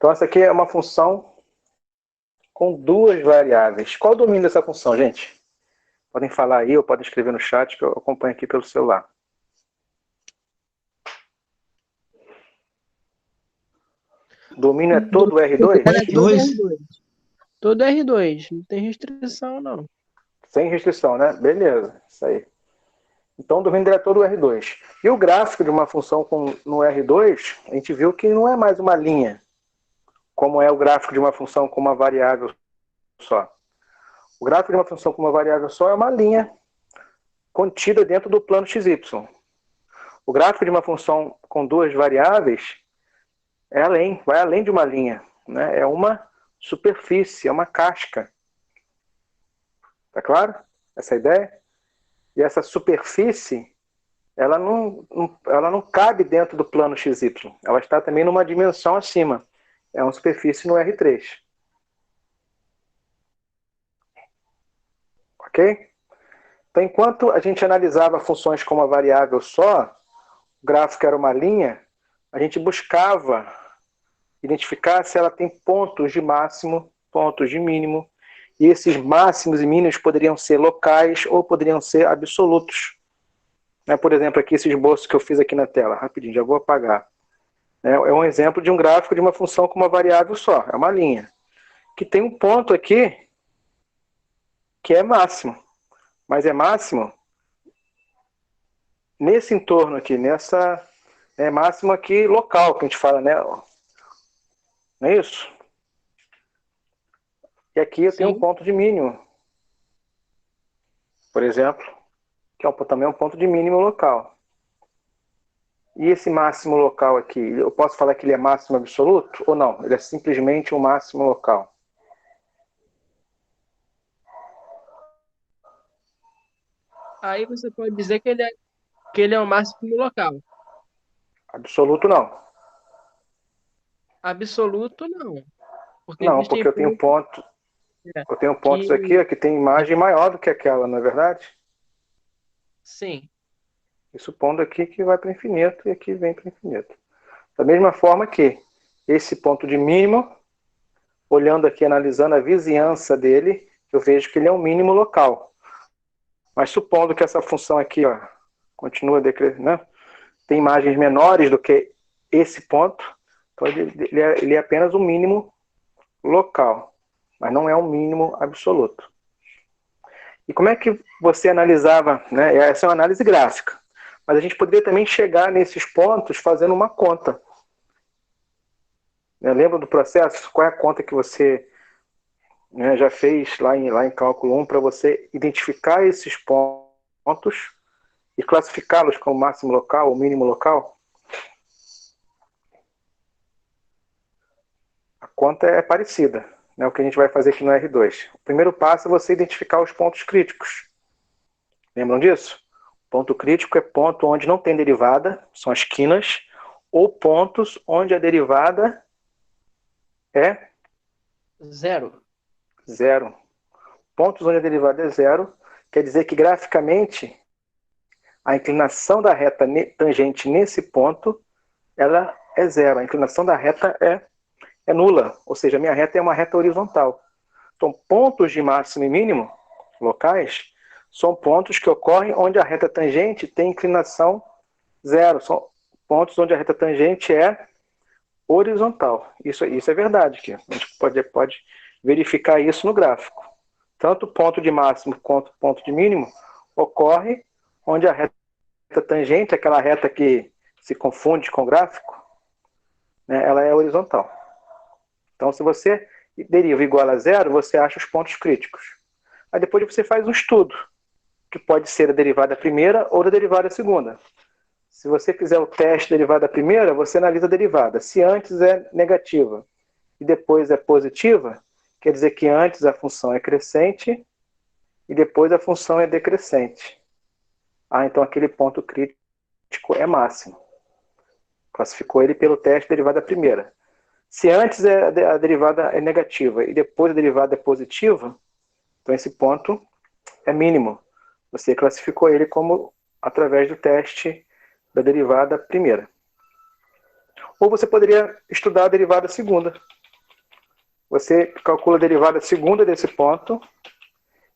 Então, essa aqui é uma função com duas variáveis. Qual o domínio dessa função, gente? Podem falar aí ou podem escrever no chat que eu acompanho aqui pelo celular. O domínio é todo R2? R2. Todo R2. Não tem restrição, não. Sem restrição, né? Beleza, isso aí. Então, o domínio dele é todo R2. E o gráfico de uma função no R2, a gente viu que não é mais uma linha, como é o gráfico de uma função com uma variável só. O gráfico de uma função com uma variável só é uma linha contida dentro do plano XY. O gráfico de uma função com duas variáveis vai além de uma linha, né? É uma superfície, é uma casca. Tá claro? Essa ideia? E essa superfície, ela não cabe dentro do plano XY. Ela está também numa dimensão acima. É uma superfície no R3. Ok? Então, enquanto a gente analisava funções com uma variável só, o gráfico era uma linha, a gente buscava identificar se ela tem pontos de máximo, pontos de mínimo, e esses máximos e mínimos poderiam ser locais ou poderiam ser absolutos. Por exemplo, aqui esse esboço que eu fiz aqui na tela, rapidinho, já vou apagar. É um exemplo de um gráfico de uma função com uma variável só, é uma linha, que tem um ponto aqui que é máximo, mas é máximo nesse entorno aqui, máximo aqui local, que a gente fala, né? Não é isso? E aqui eu tenho um ponto de mínimo, por exemplo, que também é um ponto de mínimo local. E esse máximo local aqui, eu posso falar que ele é máximo absoluto ou não? Ele é simplesmente um máximo local. Aí você pode dizer que ele é o máximo local. Absoluto não. Absoluto não. Porque Não, existem porque eu tenho pontos aqui que tem imagem maior do que aquela, não é verdade? Sim. E supondo aqui que vai para o infinito e aqui vem para o infinito. Da mesma forma que esse ponto de mínimo, olhando aqui, analisando a vizinhança dele, eu vejo que ele é um mínimo local. Mas supondo que essa função aqui, ó, continua decrescendo, né? Tem imagens menores do que esse ponto, então ele é apenas um mínimo local, mas não é um mínimo absoluto. E como é que você analisava, né? Essa é uma análise gráfica, mas a gente poderia também chegar nesses pontos fazendo uma conta. Lembra do processo? Qual é a conta que você já fez lá em cálculo 1 para você identificar esses pontos e classificá-los como máximo local ou mínimo local? A conta é parecida, né? O que a gente vai fazer aqui no R2. O primeiro passo é você identificar os pontos críticos. Lembram disso? Ponto crítico é ponto onde não tem derivada, são as quinas, ou pontos onde a derivada é zero. Zero. Pontos onde a derivada é zero, quer dizer que graficamente a inclinação da reta tangente nesse ponto, ela é zero. A inclinação da reta é nula, ou seja, a minha reta é uma reta horizontal. Então, pontos de máximo e mínimo locais são pontos que ocorrem onde a reta tangente tem inclinação zero. São pontos onde a reta tangente é horizontal. Isso é verdade. Aqui. A gente pode verificar isso no gráfico. Tanto ponto de máximo quanto ponto de mínimo ocorre onde a reta tangente, aquela reta que se confunde com o gráfico, né, ela é horizontal. Então, se você deriva igual a zero, você acha os pontos críticos. Aí depois você faz um estudo, que pode ser a derivada primeira ou a derivada segunda. Se você fizer o teste da derivada primeira, você analisa a derivada. Se antes é negativa e depois é positiva, quer dizer que antes a função é crescente e depois a função é decrescente. Então aquele ponto crítico é máximo. Classificou ele pelo teste da derivada primeira. Se antes a derivada é negativa e depois a derivada é positiva, então esse ponto é mínimo. Você classificou ele como através do teste da derivada primeira. ou você poderia estudar a derivada segunda. Você calcula a derivada segunda desse ponto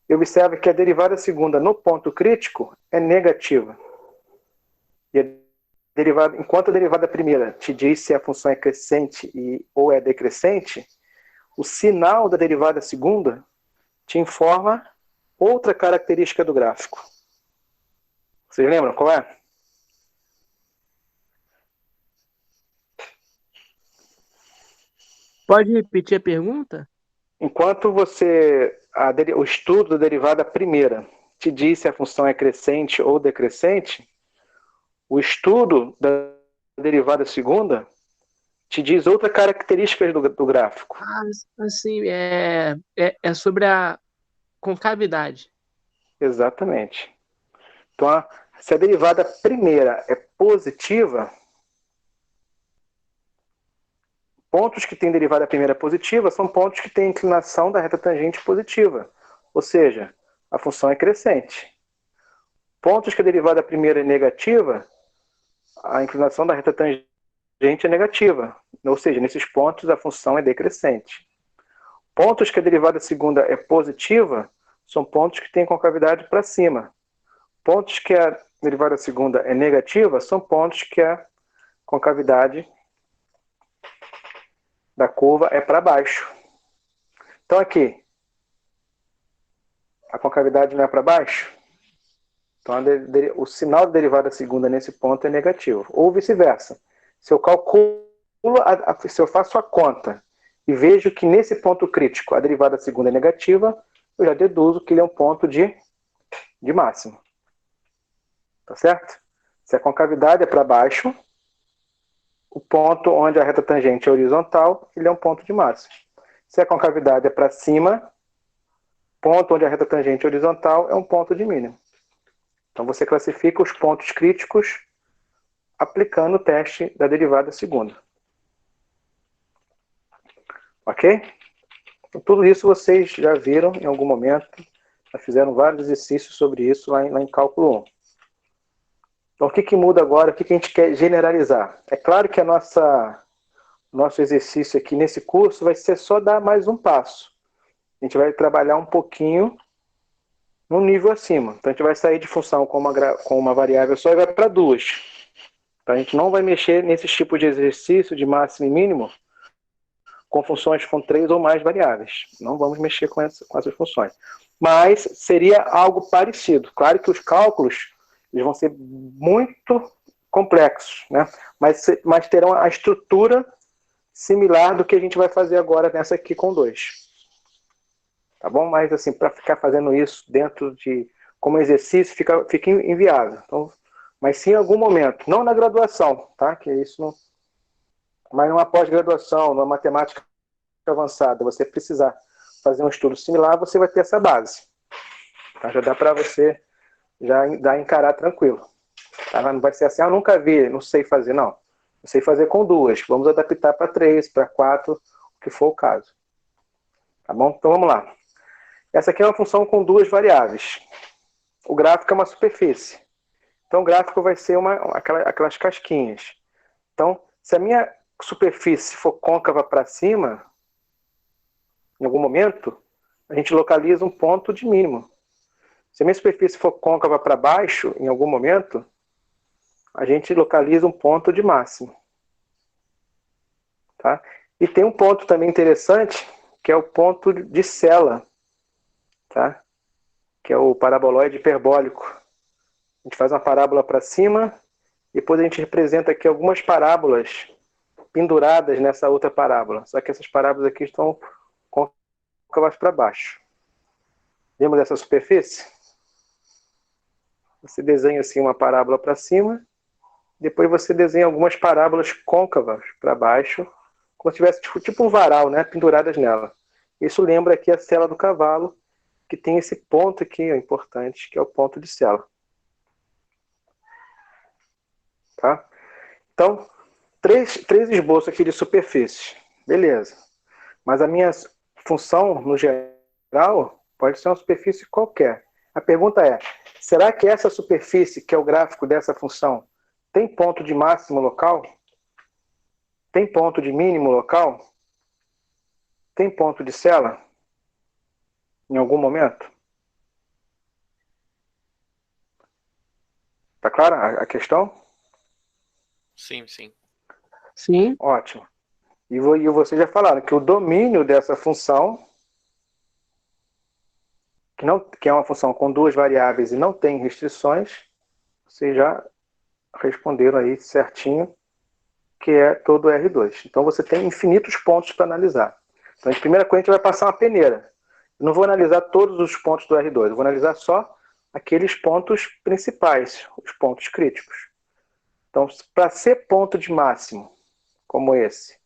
e observa que a derivada segunda no ponto crítico é negativa. E enquanto a derivada primeira te diz se a função é crescente ou é decrescente, o sinal da derivada segunda te informa outra característica do gráfico. Vocês lembram qual é? Pode repetir a pergunta? Enquanto o estudo da derivada primeira te diz se a função é crescente ou decrescente, o estudo da derivada segunda te diz outra característica do gráfico. Assim, é sobre a concavidade. Exatamente. Então, se a derivada primeira é positiva, pontos que têm derivada primeira positiva são pontos que têm inclinação da reta tangente positiva. Ou seja, a função é crescente. Pontos que a derivada primeira é negativa, a inclinação da reta tangente é negativa. Ou seja, nesses pontos a função é decrescente. Pontos que a derivada segunda é positiva são pontos que têm concavidade para cima. Pontos que a derivada segunda é negativa são pontos que a concavidade da curva é para baixo. Então aqui, a concavidade não é para baixo? Então o sinal da derivada segunda nesse ponto é negativo. Ou vice-versa. Se eu calculo, se eu faço a conta e vejo que nesse ponto crítico a derivada segunda é negativa, eu já deduzo que ele é um ponto de máximo. Tá certo? Se a concavidade é para baixo, o ponto onde a reta tangente é horizontal, ele é um ponto de máximo. Se a concavidade é para cima, ponto onde a reta tangente é horizontal é um ponto de mínimo. Então você classifica os pontos críticos aplicando o teste da derivada segunda. Ok? Então, tudo isso vocês já viram em algum momento. Já fizeram vários exercícios sobre isso lá em cálculo 1. Então, o que muda agora? O que a gente quer generalizar? É claro que nosso exercício aqui nesse curso vai ser só dar mais um passo. A gente vai trabalhar um pouquinho num nível acima. Então, a gente vai sair de função com uma variável só e vai para duas. Então, a gente não vai mexer nesse tipo de exercício de máximo e mínimo com funções com 3 ou mais variáveis. Não vamos mexer com essas funções. Mas seria algo parecido. Claro que os cálculos eles vão ser muito complexos, né? Mas terão a estrutura similar do que a gente vai fazer agora nessa aqui com 2. Tá bom? Mas assim, para ficar fazendo isso como exercício, fica inviável. Então, mas sim em algum momento, não na graduação, tá? Que isso não. Mas numa pós-graduação, numa matemática avançada, você precisar fazer um estudo similar, você vai ter essa base. Tá? Já dá para você já encarar tranquilo. Tá? Não vai ser assim, eu nunca vi, não sei fazer, não. Eu sei fazer com 2. Vamos adaptar para 3, para 4, o que for o caso. Tá bom? Então vamos lá. Essa aqui é uma função com 2 variáveis. O gráfico é uma superfície. Então o gráfico vai ser aquelas casquinhas. Então, se a minha superfície for côncava para cima, em algum momento, a gente localiza um ponto de mínimo. Se a minha superfície for côncava para baixo, em algum momento, a gente localiza um ponto de máximo. Tá? E tem um ponto também interessante, que é o ponto de Sella, tá? Que é o paraboloide hiperbólico. A gente faz uma parábola para cima, depois a gente representa aqui algumas parábolas penduradas nessa outra parábola. Só que essas parábolas aqui estão côncavas para baixo. Lembra dessa superfície? Você desenha assim uma parábola para cima, depois você desenha algumas parábolas côncavas para baixo, como se tivesse tipo um varal, né, penduradas nela. Isso lembra aqui a sela do cavalo, que tem esse ponto aqui ó, importante, que é o ponto de sela. Tá? Então, três esboços aqui de superfície. Beleza. Mas a minha função, no geral, pode ser uma superfície qualquer. A pergunta é, será que essa superfície, que é o gráfico dessa função, tem ponto de máximo local? tem ponto de mínimo local? Tem ponto de cela? Em algum momento? Tá clara a questão? Sim, sim. Sim. Ótimo. E vocês já falaram que o domínio dessa função, que é uma função com duas variáveis e não tem restrições, vocês já responderam aí certinho, que é todo R2. Então você tem infinitos pontos para analisar. Então, de primeira coisa, a gente vai passar uma peneira. Eu não vou analisar todos os pontos do R2, eu vou analisar só aqueles pontos principais, os pontos críticos. Então, para ser ponto de máximo, como esse,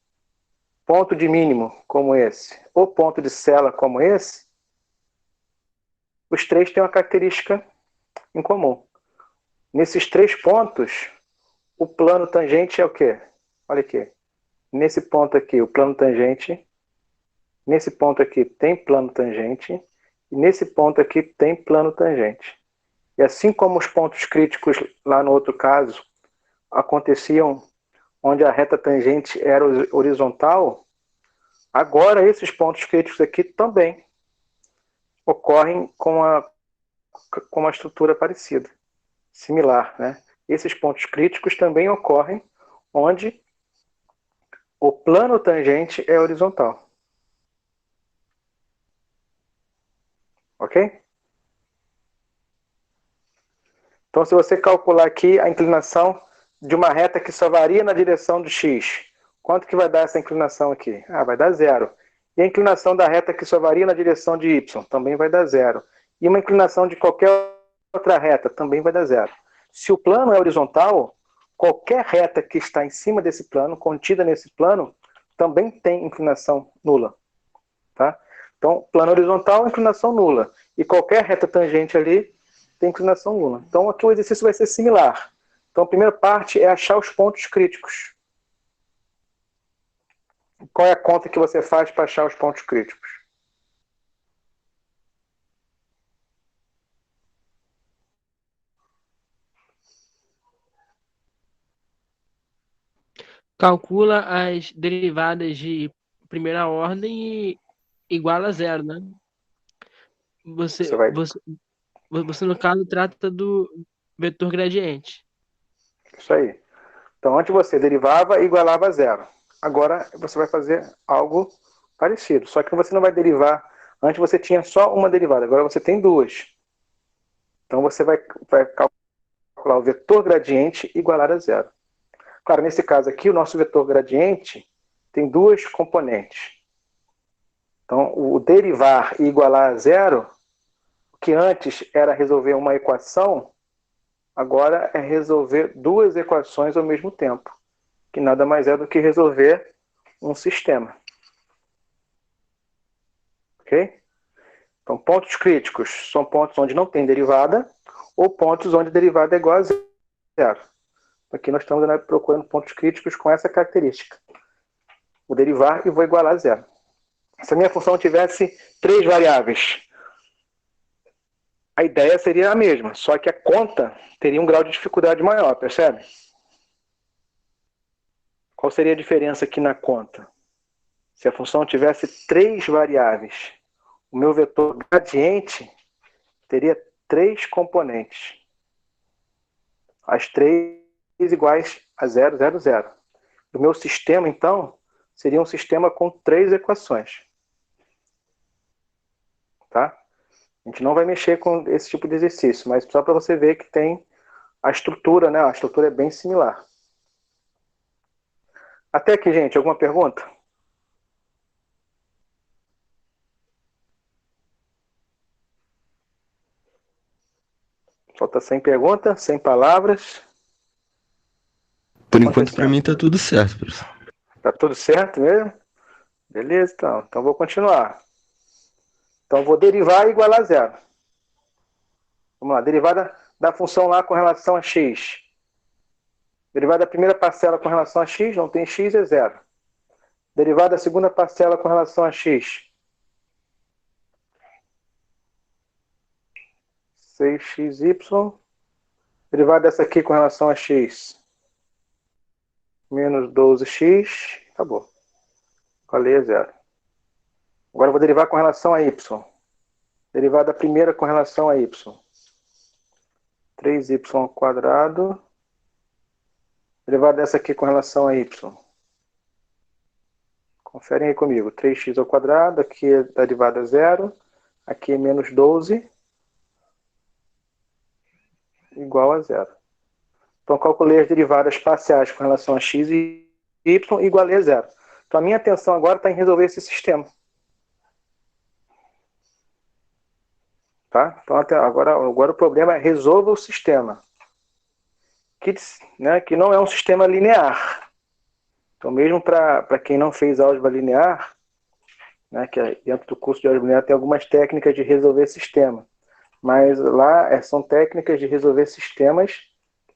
ponto de mínimo, como esse, ou ponto de cela, como esse, os três têm uma característica em comum. Nesses três pontos, o plano tangente é o quê? Olha aqui. Nesse ponto aqui, o plano tangente. Nesse ponto aqui tem plano tangente. E nesse ponto aqui tem plano tangente. E assim como os pontos críticos lá no outro caso aconteciam onde a reta tangente era horizontal, agora esses pontos críticos aqui também ocorrem com uma estrutura parecida, similar, né? Esses pontos críticos também ocorrem onde o plano tangente é horizontal. Ok? Então, se você calcular aqui a inclinação de uma reta que só varia na direção do x, quanto que vai dar essa inclinação aqui? Ah, vai dar zero. E a inclinação da reta que só varia na direção de y também vai dar zero. E uma inclinação de qualquer outra reta também vai dar zero. Se o plano é horizontal, qualquer reta que está em cima desse plano, contida nesse plano, também tem inclinação nula. Tá? Então, plano horizontal, inclinação nula. E qualquer reta tangente ali tem inclinação nula. Então, aqui o exercício vai ser similar. Então, a primeira parte é achar os pontos críticos. Qual é a conta que você faz para achar os pontos críticos? Calcula as derivadas de primeira ordem e iguala a zero, né? Você Você, vai. você, você no caso, trata do vetor gradiente. Isso aí. Então, antes você derivava e igualava a zero. Agora você vai fazer algo parecido. Só que você não vai derivar. Antes você tinha só uma derivada, agora você tem duas. Então você vai calcular o vetor gradiente igualar a zero. Claro, nesse caso aqui, o nosso vetor gradiente tem duas componentes. Então, o derivar e igualar a zero, o que antes era resolver uma equação, agora é resolver duas equações ao mesmo tempo, que nada mais é do que resolver um sistema. Ok? Então, pontos críticos são pontos onde não tem derivada ou pontos onde a derivada é igual a zero. Aqui nós estamos procurando pontos críticos com essa característica. Vou derivar e vou igualar a zero. Se a minha função tivesse três variáveis, a ideia seria a mesma, só que a conta teria um grau de dificuldade maior, percebe? Qual seria a diferença aqui na conta? Se a função tivesse três variáveis, o meu vetor gradiente teria três componentes. As três iguais a 0, 0, 0. O meu sistema, então, seria um sistema com três equações. Tá? A gente não vai mexer com esse tipo de exercício, mas só para você ver que tem a estrutura, né? A estrutura é bem similar. Até aqui, gente, alguma pergunta? Só está sem pergunta, sem palavras. Por enquanto, para mim, tá tudo certo, professor. Tá tudo certo mesmo? Beleza, então. Então vou continuar. Então vou derivar e igualar a zero. Vamos lá, derivada da função lá com relação a x. Derivada da primeira parcela com relação a x, não tem x, é zero. Derivada da segunda parcela com relação a x. 6xy. Derivada dessa aqui com relação a x. menos 12x, acabou. Falei é zero. Agora eu vou derivar com relação a y. Derivar da primeira com relação a y. 3y ao quadrado. Derivar dessa aqui com relação a y. Conferem aí comigo. 3x ao quadrado, aqui é derivada zero. Aqui é menos 12. Igual a zero. Então, calculei as derivadas parciais com relação a x e y, igualei a zero. Então, a minha atenção agora está em resolver esse sistema. Tá? Então, agora o problema é resolva o sistema. Que não é um sistema linear. Então, mesmo para quem não fez álgebra linear, né, que dentro do curso de álgebra linear tem algumas técnicas de resolver sistema. Mas lá são técnicas de resolver sistemas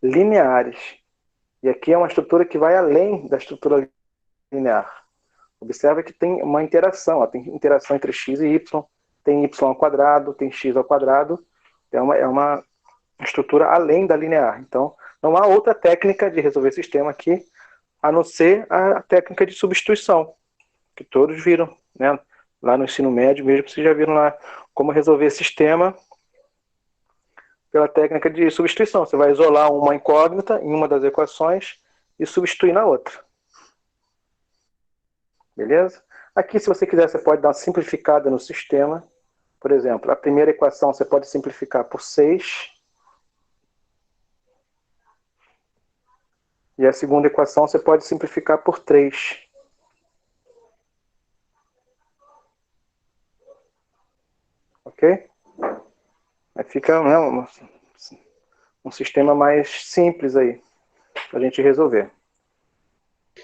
lineares. E aqui é uma estrutura que vai além da estrutura linear. Observa que tem uma interação. Ó, tem interação entre x e y, tem y ao quadrado, tem x ao quadrado. É uma estrutura além da linear. Então, não há outra técnica de resolver sistema aqui, a não ser a técnica de substituição, que todos viram, né? Lá no ensino médio mesmo, vocês já viram lá como resolver sistema pela técnica de substituição. Você vai isolar uma incógnita em uma das equações e substituir na outra. Beleza? Aqui, se você quiser, você pode dar uma simplificada no sistema. Por exemplo, a primeira equação você pode simplificar por 6. E a segunda equação você pode simplificar por 3. Ok? Aí fica, né, um sistema mais simples aí, para a gente resolver.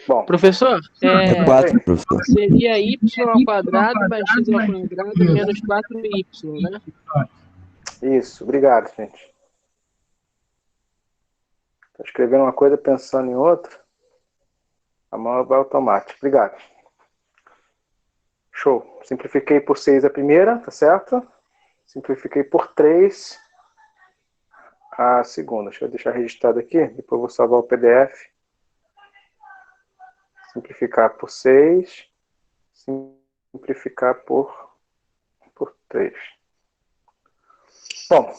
Bom, Professor, É 4, professor. seria y ao quadrado mais x ao quadrado menos 4y, né? isso. Obrigado, gente. Estou escrevendo uma coisa pensando em outra. A mão vai automática. Obrigado. Show. Simplifiquei por 6 a primeira, tá certo? Simplifiquei por 3 a segunda. Deixa eu deixar registrado aqui. Depois eu vou salvar o PDF. Simplificar por 6. Simplificar por 3. Bom,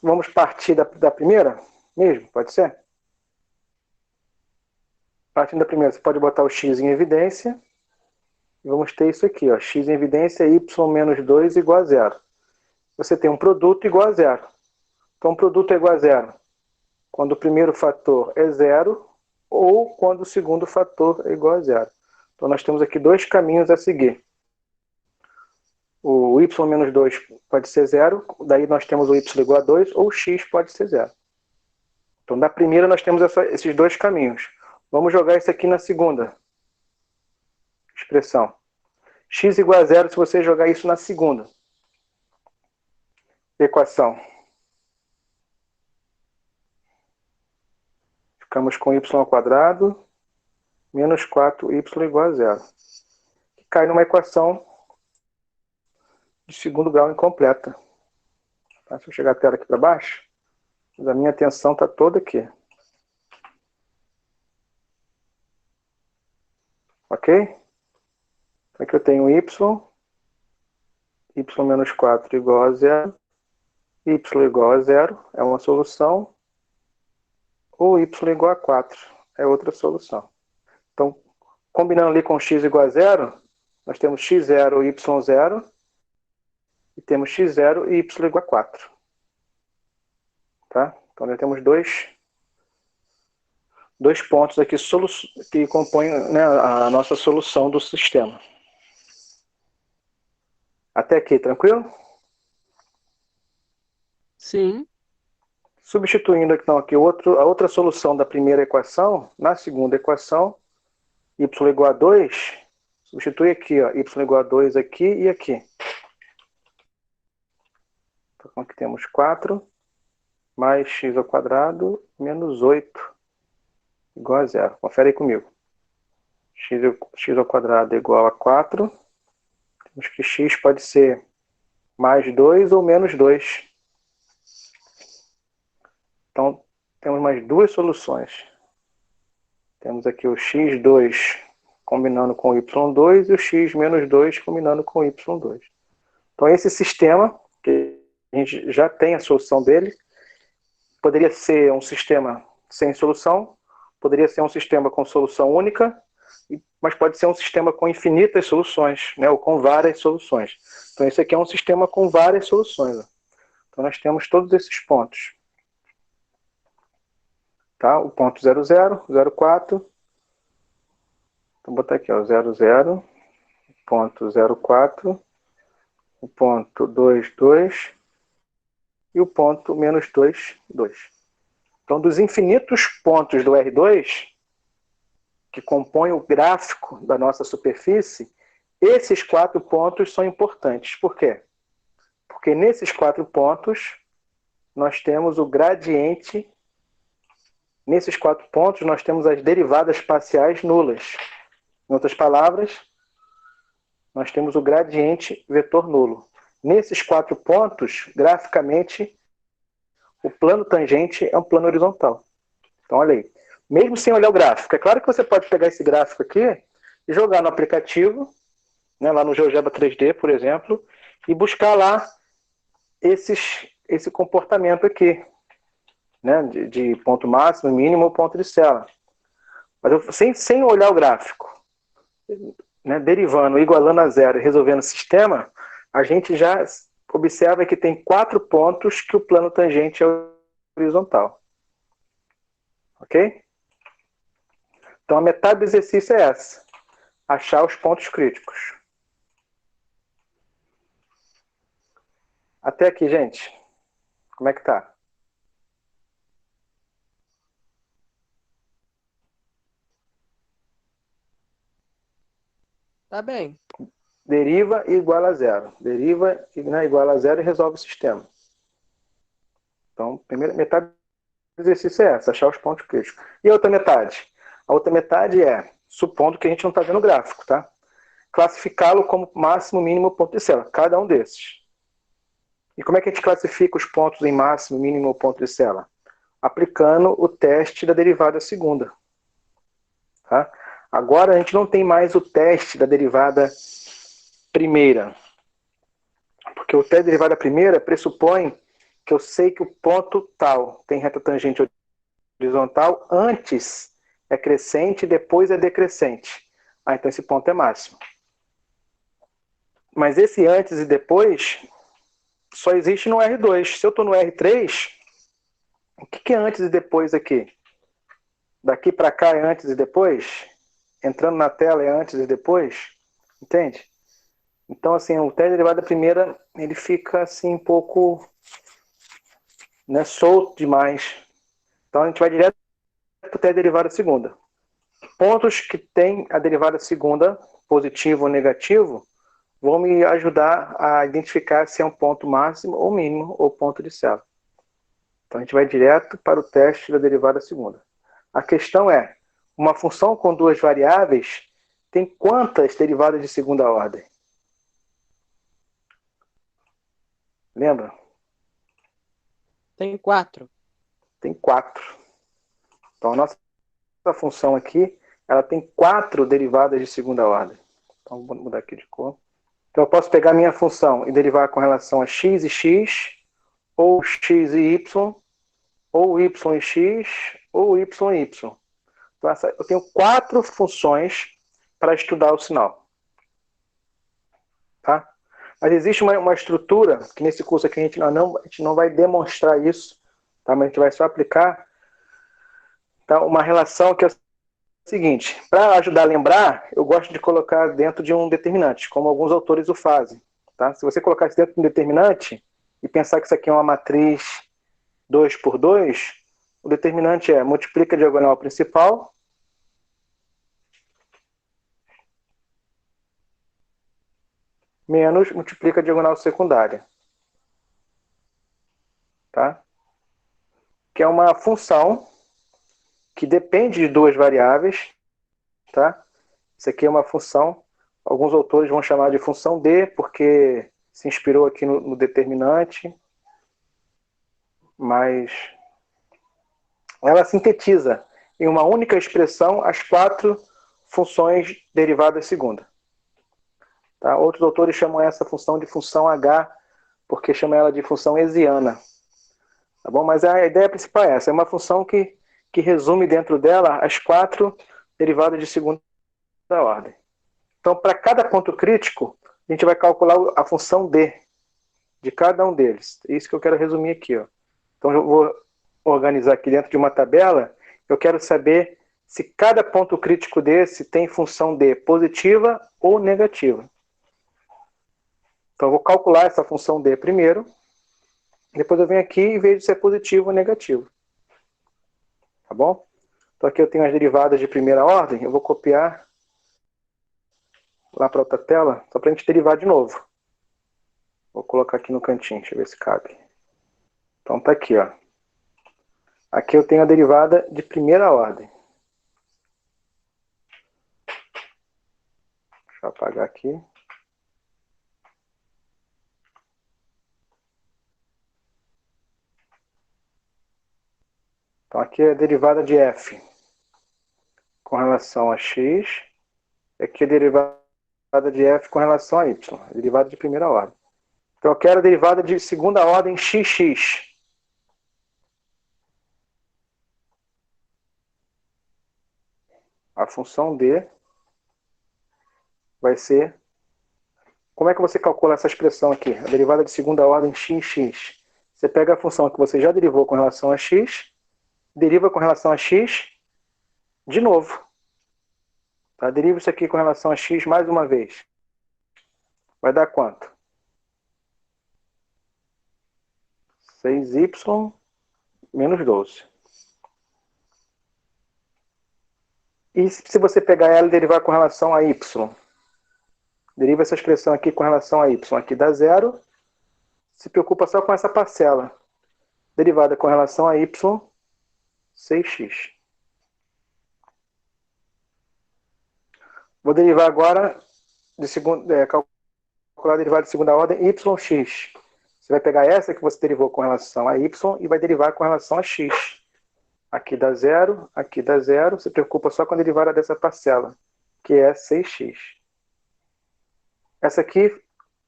vamos partir da primeira mesmo? Pode ser? Partindo da primeira, você pode botar o x em evidência. E vamos ter isso aqui, ó, x em evidência, y menos 2 igual a zero. Você tem um produto igual a zero. Então, o produto é igual a zero quando o primeiro fator é zero ou quando o segundo fator é igual a zero. Então, nós temos aqui dois caminhos a seguir. O y menos 2 pode ser zero, daí nós temos o y igual a 2, ou o x pode ser zero. Então, na primeira, nós temos esses dois caminhos. Vamos jogar isso aqui na segunda expressão. X igual a zero se você jogar isso na segunda equação. Ficamos com y ao quadrado menos 4y igual a zero. Que cai numa equação de segundo grau incompleta. Tá? Se eu chegar a tela aqui para baixo, a minha atenção está toda aqui. Ok? Aqui eu tenho y menos 4 igual a zero, y igual a zero é uma solução, ou y igual a 4 é outra solução. Então, combinando ali com x igual a zero, nós temos x0 e y0, e temos x0 e y igual a 4. Tá? Então, nós temos dois pontos aqui que compõem, né, a nossa solução do sistema. Até aqui, tranquilo? Sim. Substituindo então aqui a outra solução da primeira equação, na segunda equação, y igual a 2, substitui aqui, ó, y igual a 2 aqui e aqui. Então aqui temos 4 mais x ao quadrado menos 8 igual a zero. Confere aí comigo. X ao quadrado é igual a 4. Temos que x pode ser mais 2 ou menos 2. Então, temos mais duas soluções. Temos aqui o x2 combinando com o y2 e o x menos 2 combinando com o y2. Então, esse sistema, que a gente já tem a solução dele, poderia ser um sistema sem solução, poderia ser um sistema com solução única, mas pode ser um sistema com infinitas soluções, né, ou com várias soluções. Então, esse aqui é um sistema com várias soluções. Ó. Então, nós temos todos esses pontos. Tá? O ponto 0, 0, 0, 4. Então, vou botar aqui, ó, 0, 0, ponto 0, 4, o ponto 2, 2 e o ponto menos 2, 2. Então, dos infinitos pontos do R2, que compõem o gráfico da nossa superfície, esses 4 pontos são importantes. Por quê? Porque nesses 4 pontos, nós temos o gradiente. Nesses 4 pontos, nós temos as derivadas parciais nulas. Em outras palavras, nós temos o gradiente vetor nulo. Nesses 4 pontos, graficamente, o plano tangente é um plano horizontal. Então, olha aí. Mesmo sem olhar o gráfico. É claro que você pode pegar esse gráfico aqui e jogar no aplicativo, né, lá no GeoGebra 3D, por exemplo, e buscar lá esse comportamento aqui, né, de ponto máximo, mínimo ou ponto de cela. Mas eu, sem olhar o gráfico, né, derivando, igualando a zero e resolvendo o sistema, a gente já observa que tem 4 pontos que o plano tangente é horizontal. Ok? Então, a metade do exercício é essa. Achar os pontos críticos. Até aqui, gente. Como é que tá? Tá bem. Deriva e iguala a zero. Deriva e, né, iguala a zero e resolve o sistema. Então, primeira metade do exercício é essa, achar os pontos críticos. E a outra metade? A outra metade é, supondo que a gente não está vendo o gráfico, tá? Classificá-lo como máximo, mínimo, ponto de cela. Cada um desses. E como é que a gente classifica os pontos em máximo, mínimo ou ponto de cela? Aplicando o teste da derivada segunda. Tá? Agora a gente não tem mais o teste da derivada primeira. Porque o teste da derivada primeira pressupõe que eu sei que o ponto tal tem reta tangente horizontal, antes é crescente, depois é decrescente. Ah, então esse ponto é máximo. Mas esse antes e depois só existe no R2. Se eu estou no R3, o que é antes e depois aqui? Daqui para cá é antes e depois? Entrando na tela é antes e depois? Entende? Então, assim, o teste de derivada primeira, ele fica assim um pouco, né, solto demais. Então a gente vai direto para o teste de derivada segunda. Pontos que tem a derivada segunda, positivo ou negativo, vão me ajudar a identificar se é um ponto máximo ou mínimo ou ponto de cela. Então a gente vai direto para o teste da derivada segunda. A questão é, uma função com 2 variáveis tem quantas derivadas de segunda ordem? Lembra? Tem 4. Tem 4. Então a nossa função aqui, ela tem 4 derivadas de segunda ordem. Então vou mudar aqui de cor. Então eu posso pegar a minha função e derivar com relação a x e x, ou x e y, ou y e x, ou y e y. Então eu tenho 4 funções para estudar o sinal. Tá? Mas existe uma estrutura, que nesse curso aqui a gente não vai demonstrar isso, tá? Mas a gente vai só aplicar, tá? Uma relação que é o seguinte, para ajudar a lembrar, eu gosto de colocar dentro de um determinante, como alguns autores o fazem. Tá? Se você colocar isso dentro de um determinante e pensar que isso aqui é uma matriz 2 por 2, o determinante é multiplica a diagonal principal menos multiplica a diagonal secundária. Tá? Que é uma função que depende de 2 variáveis. Tá? Isso aqui é uma função, alguns autores vão chamar de função D, porque se inspirou aqui no determinante, mas ela sintetiza em uma única expressão as 4 funções derivadas segunda. Tá? Outros autores chamam essa função de função H, porque chamam ela de função hessiana. Tá bom? Mas a ideia principal é essa, é uma função que resume dentro dela as 4 derivadas de segunda ordem. Então, para cada ponto crítico, a gente vai calcular a função D de cada um deles. É isso que eu quero resumir aqui. Ó. Então, eu vou organizar aqui dentro de uma tabela. Eu quero saber se cada ponto crítico desse tem função D positiva ou negativa. Então, eu vou calcular essa função D primeiro. Depois eu venho aqui e vejo se é positivo ou negativo. Tá bom? Então, aqui eu tenho as derivadas de primeira ordem. Eu vou copiar lá para outra tela, só para a gente derivar de novo. Vou colocar aqui no cantinho, deixa eu ver se cabe. Então tá aqui, ó. Aqui eu tenho a derivada de primeira ordem. Deixa eu apagar aqui. Então aqui é a derivada de f com relação a x. E aqui é a derivada de f com relação a y. A derivada de primeira ordem. Então eu quero a derivada de segunda ordem xx. A função d vai ser... Como é que você calcula essa expressão aqui? A derivada de segunda ordem xx. Você pega a função que você já derivou com relação a x, deriva com relação a x de novo. Tá? Deriva isso aqui com relação a x mais uma vez. Vai dar quanto? 6y menos 12. E se você pegar ela e derivar com relação a y? Deriva essa expressão aqui com relação a y. Aqui dá 0. Se preocupa só com essa parcela. Derivada com relação a y, 6x. Vou derivar agora, calcular a derivada de segunda ordem, yx. Você vai pegar essa que você derivou com relação a y e vai derivar com relação a x. Aqui dá 0, aqui dá 0. Se preocupa só com a derivada dessa parcela, que é 6x. Essa aqui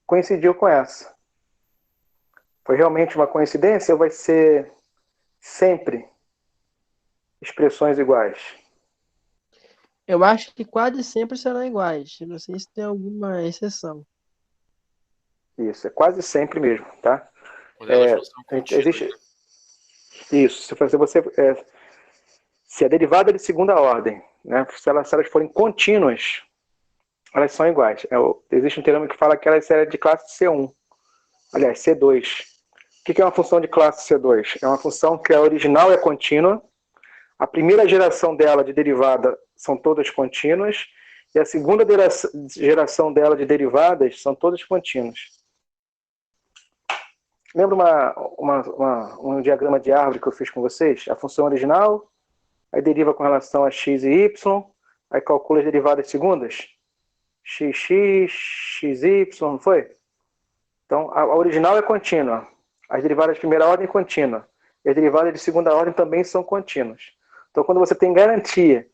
coincidiu com essa. Foi realmente uma coincidência ou vai ser sempre expressões iguais? Eu acho que quase sempre serão iguais. Não sei se tem alguma exceção. Isso, é quase sempre mesmo, tá? Modelo de função contínua. Existe... Isso, se a derivada de segunda ordem, né, se elas forem contínuas, elas são iguais. Existe um termo que fala que elas são de classe C1. Aliás, C2. O que é uma função de classe C2? É uma função que a original é contínua, a primeira geração dela de derivada são todas contínuas, e a segunda geração dela de derivadas são todas contínuas. Lembra um diagrama de árvore que eu fiz com vocês? A função original, aí deriva com relação a x e y, aí calcula as derivadas segundas. Xx, xy, não foi? Então, a original é contínua. As derivadas de primeira ordem é contínua. E as derivadas de segunda ordem também são contínuas. Então, quando você tem garantia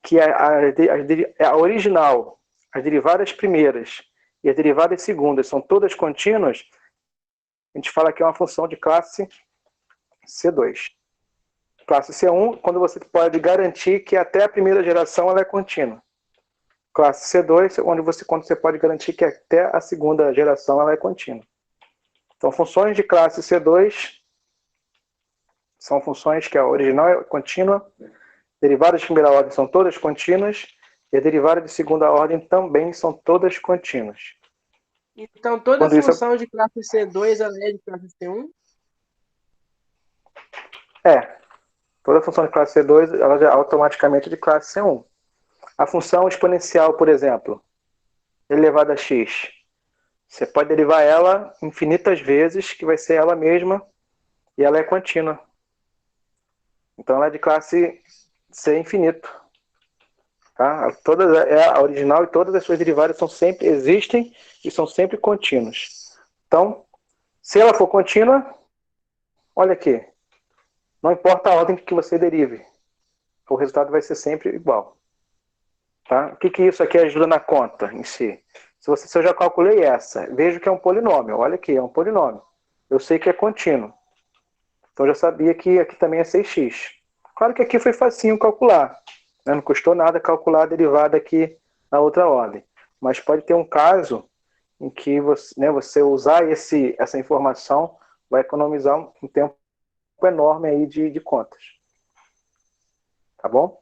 que a original, as derivadas primeiras e as derivadas segundas são todas contínuas, a gente fala que é uma função de classe C2. Classe C1, quando você pode garantir que até a primeira geração ela é contínua. Classe C2, quando você pode garantir que até a segunda geração ela é contínua. Então, funções de classe C2 são funções que a original é contínua, derivadas de primeira ordem são todas contínuas, e a derivada de segunda ordem também são todas contínuas. Então, toda função de classe C2 ela é de classe C1? Toda função de classe C2 ela já é automaticamente de classe C1. A função exponencial, por exemplo, elevada a x, você pode derivar ela infinitas vezes, que vai ser ela mesma, e ela é contínua. Então ela é de classe C infinito. Tá? A original e todas as suas derivadas existem e são sempre contínuas. Então, se ela for contínua, olha aqui, não importa a ordem que você derive. o resultado vai ser sempre igual. Tá? O que isso aqui ajuda na conta em si? Se eu já calculei essa, vejo que é um polinômio. Olha aqui, é um polinômio. Eu sei que é contínuo. Então eu já sabia que aqui também é 6x. Claro que aqui foi facinho calcular. Né? Não custou nada calcular a derivada aqui na outra ordem. Mas pode ter um caso em que você usar essa informação vai economizar um tempo enorme aí de contas. Tá bom?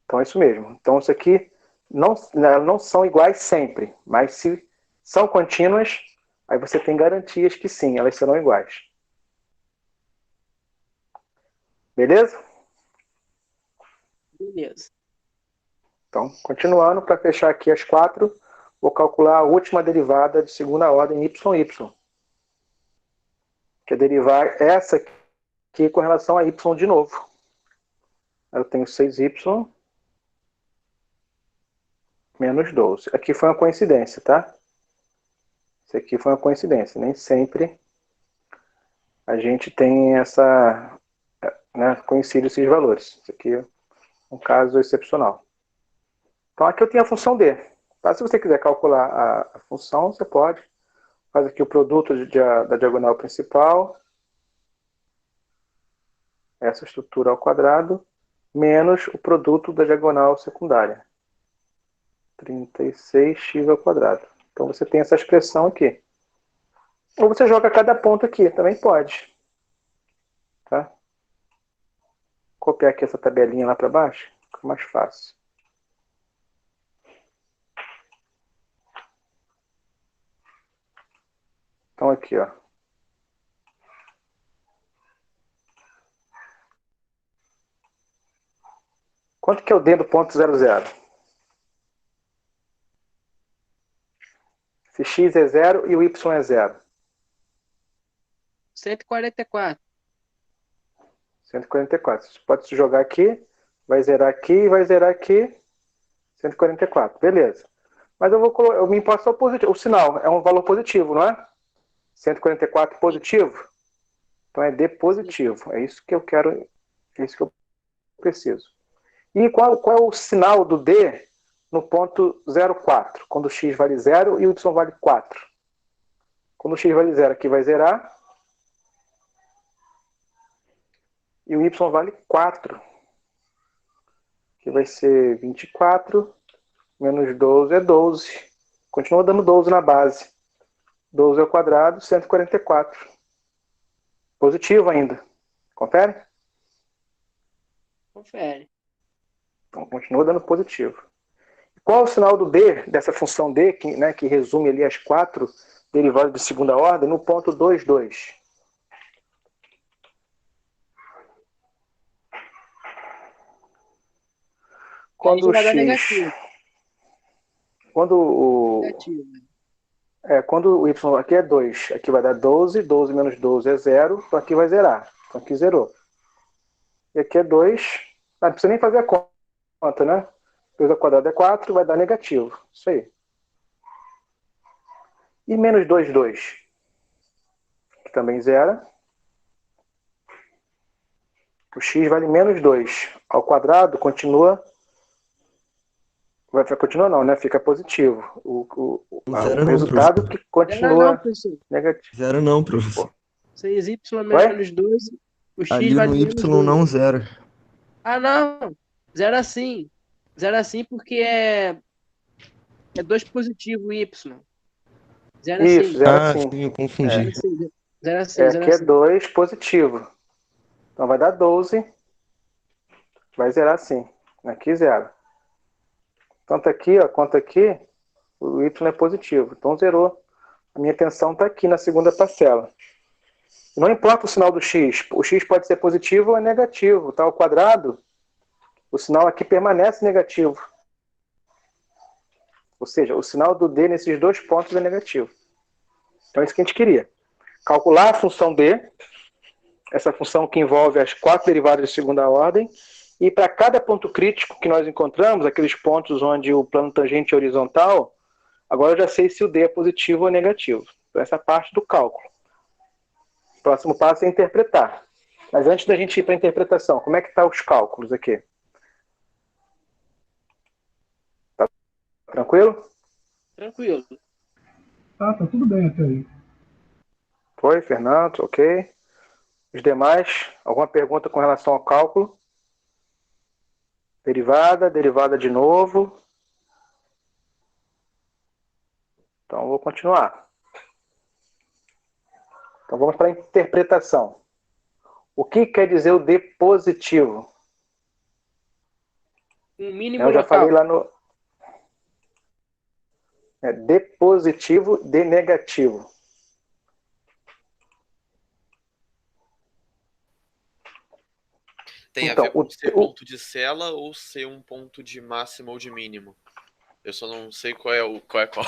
Então é isso mesmo. Então isso aqui não são iguais sempre, mas se são contínuas, aí você tem garantias que sim, elas serão iguais. Beleza? Beleza. Então, continuando, para fechar aqui as 4, vou calcular a última derivada de segunda ordem y. Que é derivar essa aqui com relação a y de novo. Eu tenho 6y menos 12. Aqui foi uma coincidência, tá? Isso aqui foi uma coincidência. Nem sempre a gente tem essa... Né, coincide esses valores. Isso aqui é um caso excepcional. Então aqui eu tenho a função d. Tá? Se você quiser calcular a função, você pode. Faz aqui o produto da diagonal principal. Essa estrutura ao quadrado. Menos o produto da diagonal secundária. 36x ao quadrado. Então você tem essa expressão aqui. Ou você joga cada ponto aqui, também pode. Tá? Copiar aqui essa tabelinha lá para baixo, fica mais fácil. Então aqui, ó. Quanto que é o d do ponto 0, 0? Se x é 0 e o y é 0. 144. 144. Você pode se jogar aqui, vai zerar aqui e vai zerar aqui. 144. Beleza. Mas eu me importo só o sinal. É um valor positivo, não é? 144 positivo. Então é d positivo. É isso que eu quero. É isso que eu preciso. E qual é o sinal do d no ponto 0,4? Quando o x vale 0 e o y vale 4. Quando o x vale 0, aqui vai zerar. E o y vale 4. Que vai ser 24 menos 12 é 12. Continua dando 12 na base. 12 ao quadrado, 144. Positivo ainda. Confere? Confere. Então, continua dando positivo. Qual é o sinal do d, dessa função d, que resume ali as 4 derivadas de segunda ordem, no ponto 2, 2? Quando o x... Quando o y aqui é 2, aqui vai dar 12, 12 menos 12 é 0, então aqui vai zerar. Então aqui zerou. E aqui é 2, não precisa nem fazer a conta, né? 2 ao quadrado é 4, vai dar negativo. Isso aí. E menos 2, 2. Que também zera. O x vale menos 2. Ao quadrado continua... Vai continuar não, né? Fica positivo. O resultado professor. que continua negativo. Zero não, professor. 6y menos 12. O x Ali vale no menos y 12. não zero. Ah, não. Zero assim. Zero assim porque é 2 positivo y. Zero Isso, assim. zero Ah, assim. sim, eu confundi. Zero assim. Aqui é 2 positivo. Então vai dar 12. Vai zerar assim. Aqui zero. Tanto aqui, ó, quanto aqui, o y é positivo. Então zerou. A minha tensão está aqui na segunda parcela. Não importa o sinal do x. O x pode ser positivo ou negativo. Tá ao quadrado, o sinal aqui permanece negativo. Ou seja, o sinal do d nesses dois pontos é negativo. Então é isso que a gente queria. Calcular a função d, essa função que envolve as 4 derivadas de segunda ordem, e para cada ponto crítico que nós encontramos, aqueles pontos onde o plano tangente é horizontal, agora eu já sei se o d é positivo ou negativo. Então essa é a parte do cálculo. O próximo passo é interpretar. Mas antes da gente ir para a interpretação, como é que tá os cálculos aqui? Tá tranquilo? Tranquilo. Tá tudo bem até aí. Foi, Fernando, ok. Os demais, alguma pergunta com relação ao cálculo? Derivada de novo. Então, vou continuar. Então, vamos para a interpretação. O que quer dizer o D positivo? Um mínimo Eu já local. falei lá no... D positivo, D negativo. Tem Então, a ver com ser ponto de cela ou ser um ponto de máximo ou de mínimo? Eu só não sei qual é qual.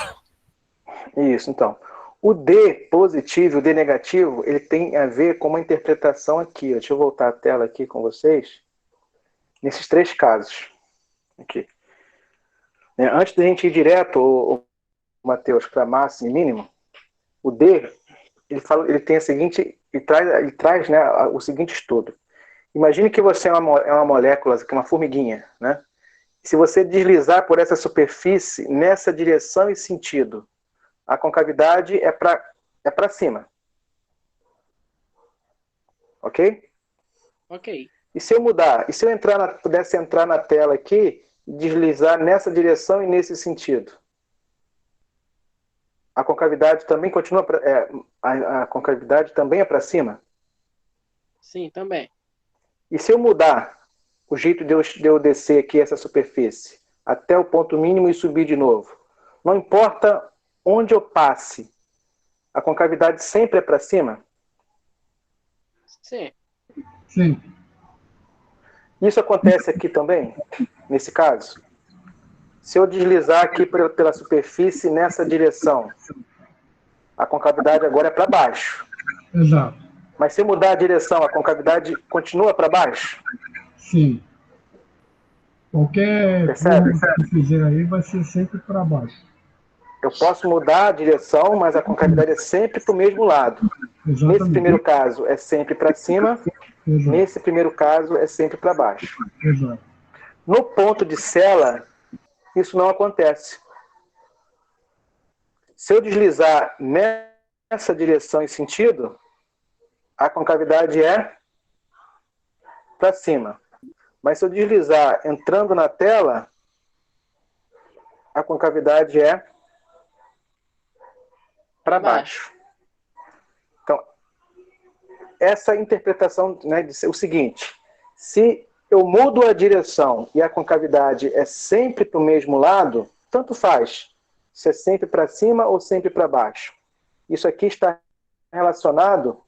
Isso, então. O D positivo e o D negativo, ele tem a ver com uma interpretação aqui. Deixa eu voltar a tela aqui com vocês. Nesses três casos. Aqui. Antes da gente ir direto, Matheus, para máximo e mínimo, o D, ele tem a seguinte, ele traz, né, o seguinte estudo. Imagine que você é uma molécula, que é uma formiguinha, né? Se você deslizar por essa superfície nessa direção e sentido, a concavidade é para cima. Ok? Ok. E se eu mudar? E se eu pudesse entrar na tela aqui e deslizar nessa direção e nesse sentido? A concavidade também continua a concavidade também é para cima? Sim, também. E se eu mudar o jeito de eu descer aqui essa superfície até o ponto mínimo e subir de novo? Não importa onde eu passe, a concavidade sempre é para cima? Sim. Sim. Isso acontece aqui também, nesse caso? Se eu deslizar aqui pela superfície nessa direção, a concavidade agora é para baixo. Exato. Mas se eu mudar a direção, a concavidade continua para baixo? Sim. Qualquer Percebe? curva que fizer aí vai ser sempre para baixo. Eu posso mudar a direção, mas a concavidade é sempre para o mesmo lado. Exatamente. Nesse primeiro caso é sempre para cima, Exato. nesse primeiro caso é sempre para baixo. Exato. No ponto de cela, isso não acontece. Se eu deslizar nessa direção e sentido, a concavidade é para cima. Mas se eu deslizar entrando na tela, a concavidade é para baixo. Então, essa interpretação, né, de ser o seguinte: se eu mudo a direção e a concavidade é sempre para o mesmo lado, tanto faz se é sempre para cima ou sempre para baixo. Isso aqui está relacionado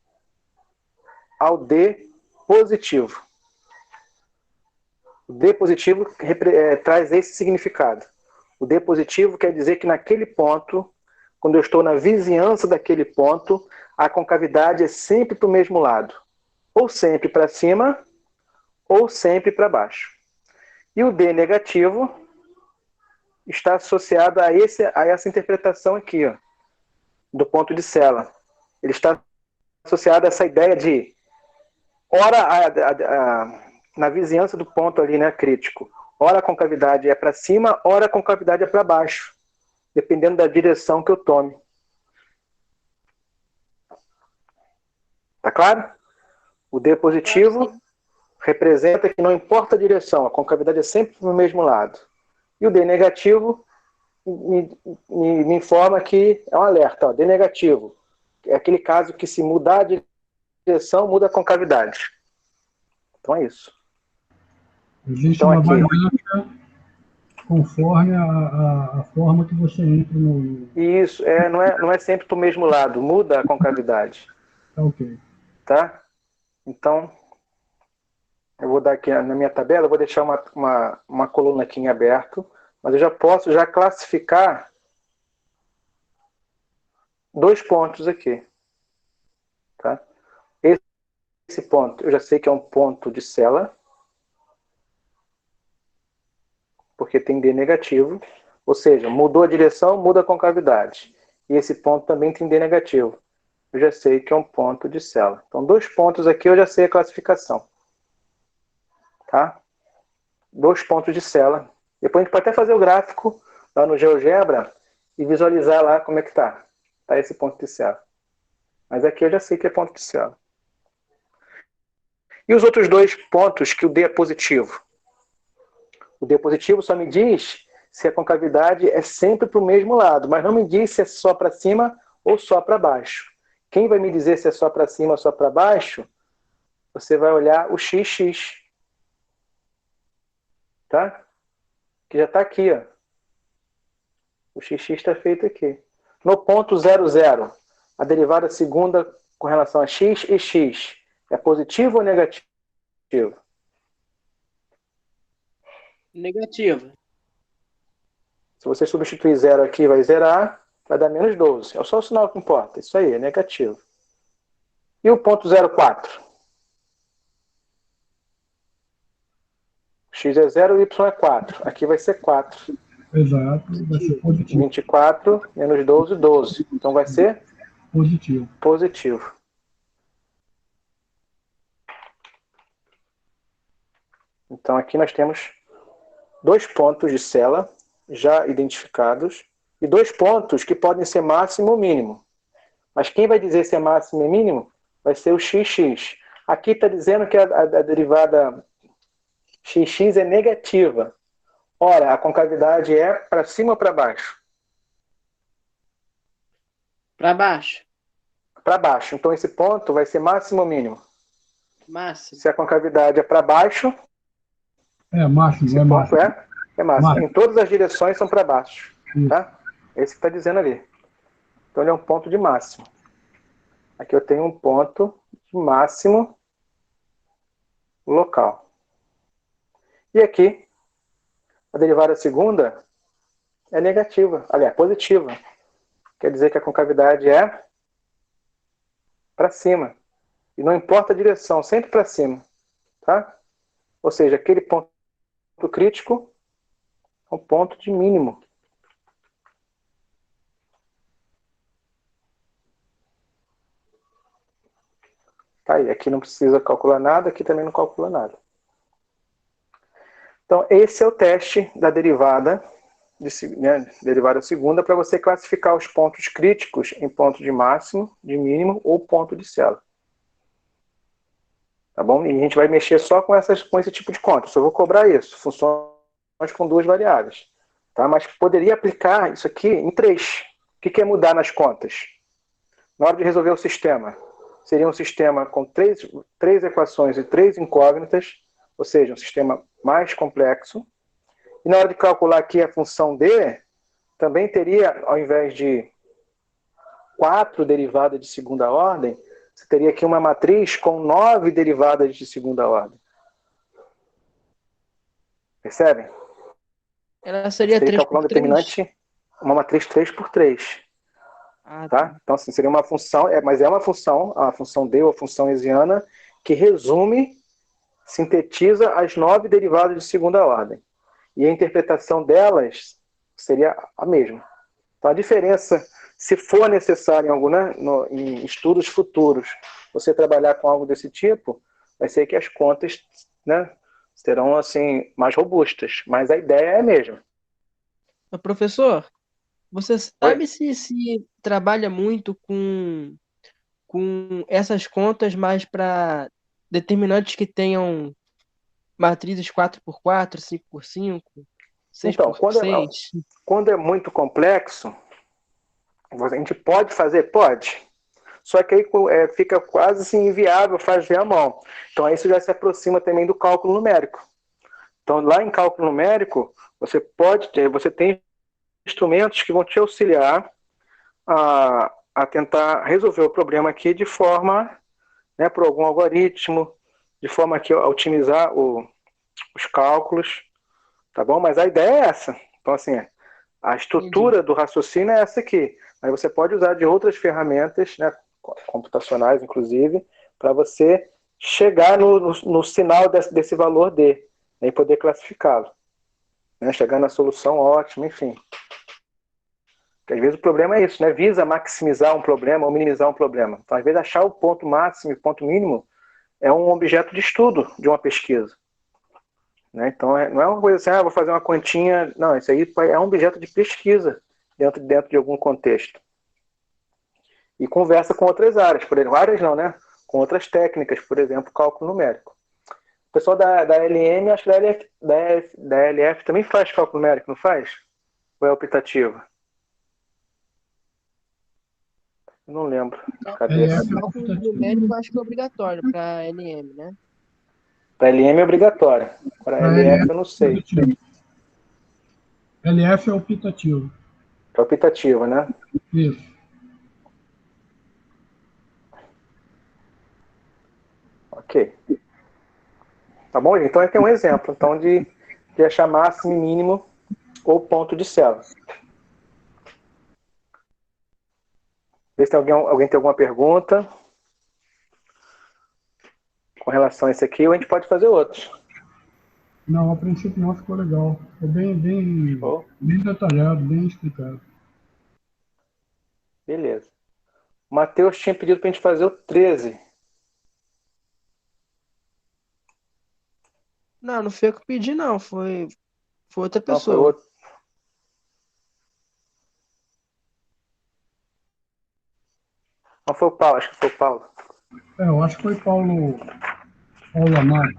ao D positivo. O D positivo traz esse significado. O D positivo quer dizer que naquele ponto, quando eu estou na vizinhança daquele ponto, a concavidade é sempre para o mesmo lado. Ou sempre para cima, ou sempre para baixo. E o D negativo está associado a essa interpretação aqui, ó, do ponto de cela. Ele está associado a essa ideia de, na vizinhança do ponto ali, né, crítico, ora a concavidade é para cima, ora a concavidade é para baixo, dependendo da direção que eu tome. Tá claro? O D positivo representa que não importa a direção, a concavidade é sempre no mesmo lado. E o D negativo me informa que é um alerta. Ó, D negativo é aquele caso que se mudar a direção, muda a concavidade. Então é isso. Existe então, uma aqui, variância conforme a forma que você entra no... Isso, não é sempre para o mesmo lado, muda a concavidade. Tá ok. Tá? Então, eu vou dar aqui na minha tabela, eu vou deixar uma coluna aqui em aberto, mas eu já posso classificar 2 pontos aqui. Tá? Esse ponto, eu já sei que é um ponto de cela, porque tem D negativo, ou seja, mudou a direção, muda a concavidade. E esse ponto também tem D negativo. eu já sei que é um ponto de célula. Então, 2 pontos aqui eu já sei a classificação. Tá? 2 pontos de célula. Depois a gente pode até fazer o gráfico lá no GeoGebra e visualizar lá como é que tá. Tá esse ponto de célula. Mas aqui eu já sei que é ponto de célula. E os outros 2 pontos que o D é positivo? O D positivo só me diz se a concavidade é sempre para o mesmo lado, mas não me diz se é só para cima ou só para baixo. Quem vai me dizer se é só para cima ou só para baixo? Você vai olhar o XX. Tá? Que já está aqui. Ó. O XX está feito aqui. No ponto 00, a derivada segunda com relação a x e x é positivo ou negativo? Negativo. Se você substituir 0 aqui, vai zerar, vai dar menos 12. É só o sinal que importa. Isso aí, é negativo. E o ponto 04? X é 0 e y é 4. Aqui vai ser 4. Exato, vai ser positivo. 24 menos 12, 12. Então vai ser Positivo. positivo. Então aqui nós temos 2 pontos de célula já identificados e 2 pontos que podem ser máximo ou mínimo. Mas quem vai dizer se é máximo ou mínimo vai ser o XX. Aqui está dizendo que a derivada XX é negativa. Ora, a concavidade é para cima ou para baixo? Para baixo. Para baixo. Então esse ponto vai ser máximo ou mínimo? Máximo. Se a concavidade é para baixo, Máximo, esse é ponto máximo. é máximo. Máximo. Em todas as direções são para baixo. Tá? Esse que está dizendo ali. Então ele é um ponto de máximo. Aqui eu tenho um ponto de máximo local. E aqui, a derivada segunda é negativa. Aliás, positiva. Quer dizer que a concavidade é para cima. E não importa a direção, sempre para cima. Tá? Ou seja, aquele ponto crítico é um ponto de mínimo. Tá aí, aqui não precisa calcular nada, aqui também não calcula nada. Então, esse é o teste da derivada, derivada segunda, para você classificar os pontos críticos em ponto de máximo, de mínimo ou ponto de célula. Tá bom? E a gente vai mexer só com esse tipo de conta. Só vou cobrar isso. Funções com 2 variáveis. Tá? Mas poderia aplicar isso aqui em 3. O que é mudar nas contas? Na hora de resolver o sistema, seria um sistema com 3 equações e 3 incógnitas, ou seja, um sistema mais complexo. E na hora de calcular aqui a função D, também teria, ao invés de 4 derivadas de segunda ordem, você teria aqui uma matriz com 9 derivadas de segunda ordem. Percebem? Ela seria Você teria 3 que calcular um por 3? determinante, uma matriz 3 por 3. Ah, Tá? Então, assim, seria uma função, mas é uma função, a função D ou a função hessiana, que resume, sintetiza as 9 derivadas de segunda ordem. E a interpretação delas seria a mesma. Então, a diferença, se for necessário em estudos futuros, você trabalhar com algo desse tipo, vai ser que as contas, né, serão assim, mais robustas. Mas a ideia é a mesma. Mas, professor, você sabe se trabalha muito com essas contas mais para determinantes que tenham matrizes 4x4, 5x5, Então, 6x6? quando é muito complexo, a gente pode fazer? Pode. Só que aí fica quase assim, inviável fazer à mão. Então, aí isso já se aproxima também do cálculo numérico. Então, lá em cálculo numérico, você tem instrumentos que vão te auxiliar a tentar resolver o problema aqui de forma, né, por algum algoritmo, de forma que a otimizar os cálculos, tá bom? Mas a ideia é essa. Então, assim, a estrutura do raciocínio é essa aqui. Aí você pode usar de outras ferramentas, né, computacionais, inclusive, para você chegar no sinal desse valor D, né, e poder classificá-lo. Né, chegar na solução ótima, enfim. Porque às vezes o problema é isso, né? Visa maximizar um problema ou minimizar um problema. Então, às vezes, achar o ponto máximo e o ponto mínimo é um objeto de estudo de uma pesquisa. Né? Então, não é uma coisa assim, vou fazer uma continha. Não, isso aí é um objeto de pesquisa dentro de algum contexto. E conversa com outras áreas, por exemplo, áreas não, né? Com outras técnicas, por exemplo, cálculo numérico. O pessoal da LM, acho que da LF também faz cálculo numérico, não faz? Ou é optativo? Eu não lembro de cabeça. LF é Cálculo optativo. numérico acho que é obrigatório para LM, né? Para LM é obrigatório. Para Para LF LF eu não é sei. optativo. LF é optativo. É optativo, né? Isso. Ok. Tá bom? Então aqui é um exemplo então, de achar máximo e mínimo ou ponto de célula. Vê se alguém tem alguma pergunta com relação a esse aqui, ou a gente pode fazer outros. Não, a princípio não ficou legal. Ficou Oh, bem detalhado, bem explicado. beleza. O Matheus tinha pedido para a gente fazer o 13. Não, não foi eu que pedi, não. Foi outra Não, foi pessoa. outro. Não foi o Paulo, acho que foi o Paulo. Eu acho que foi Paulo Amaro.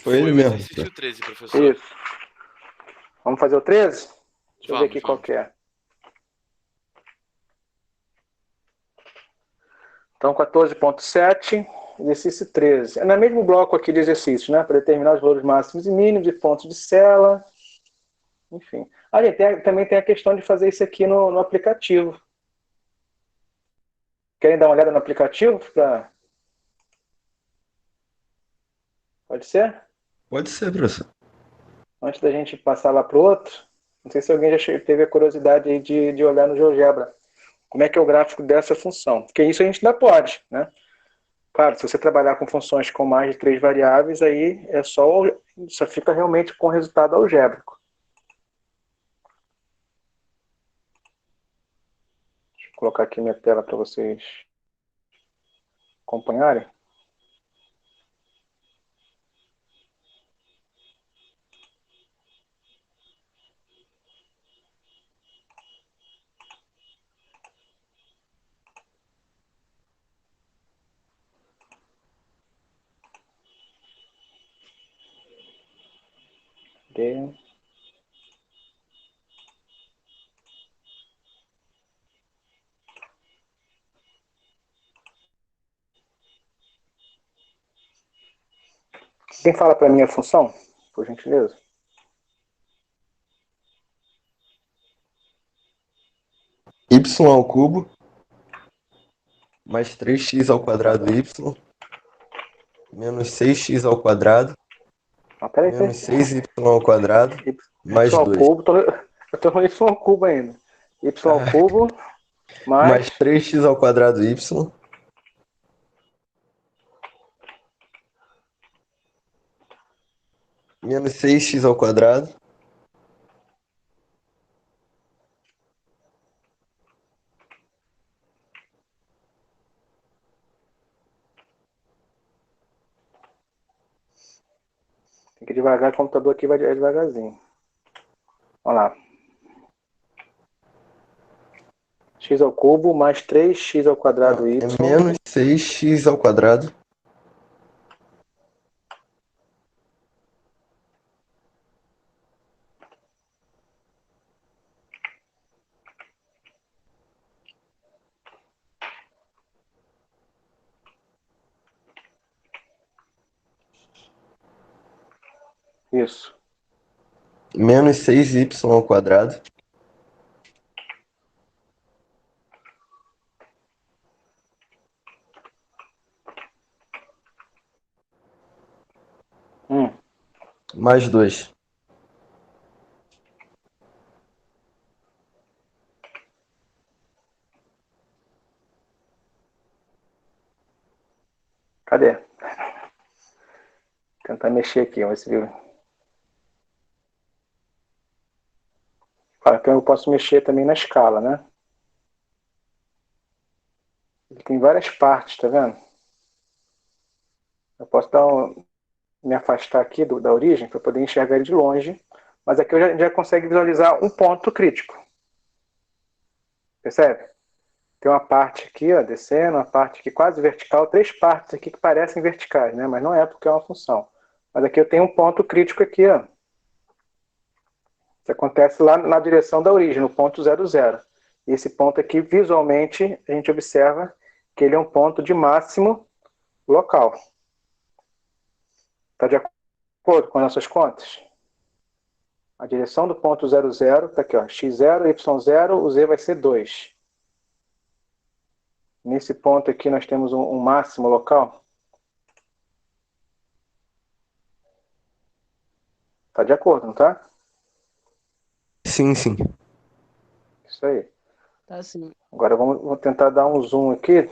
Foi ele o mesmo. exercício 13, professor. Isso. Vamos fazer o 13? Deixa eu ver aqui qual Vamos. que é. Então, 14.7, exercício 13. É no mesmo bloco aqui de exercícios, né? Para determinar os valores máximos e mínimos de pontos de célula. Enfim. Gente, também tem a questão de fazer isso aqui no aplicativo. Querem dar uma olhada no aplicativo? Pode ser? Pode ser, professor. Antes da gente passar lá para o outro, não sei se alguém já teve a curiosidade aí de olhar no GeoGebra. Como é que é o gráfico dessa função? Porque isso a gente ainda pode, né? Claro, se você trabalhar com funções com mais de 3 variáveis, aí só fica realmente com resultado algébrico. Deixa eu colocar aqui minha tela para vocês acompanharem. Ok. Quem fala para mim a função, por gentileza? Y ao cubo mais 3x ao quadrado y menos 6x ao quadrado Peraí. menos 6y ao quadrado Y mais ao 2. cubo, eu estou no Y ao cubo ainda. Y ao Ah, cubo mais mais 3x ao quadrado y menos 6x ao quadrado tem que ir devagar, o computador aqui vai devagarzinho. Vamos lá. X ao cubo mais 3x ao quadrado y. é menos 6x ao quadrado Isso. menos 6y ao quadrado mais 2. Cadê? Tentar mexer aqui, vamos ver se viu. Então eu posso mexer também na escala, né? Ele tem várias partes, tá vendo? Eu posso me afastar aqui da origem para poder enxergar ele de longe, mas aqui a gente já consegue visualizar um ponto crítico. Percebe? Tem uma parte aqui, ó, descendo, uma parte aqui quase vertical, 3 partes aqui que parecem verticais, né? Mas não é porque é uma função. Mas aqui eu tenho um ponto crítico aqui, ó. Que acontece lá na direção da origem, no ponto 00. E esse ponto aqui, visualmente, a gente observa que ele é um ponto de máximo local. Está de acordo com as nossas contas? A direção do ponto 00 está aqui, ó, x0, y0, o z vai ser 2. Nesse ponto aqui nós temos um máximo local. Está de acordo, não está? Sim, sim. Isso aí. Tá sim. Agora vamos tentar dar um zoom aqui.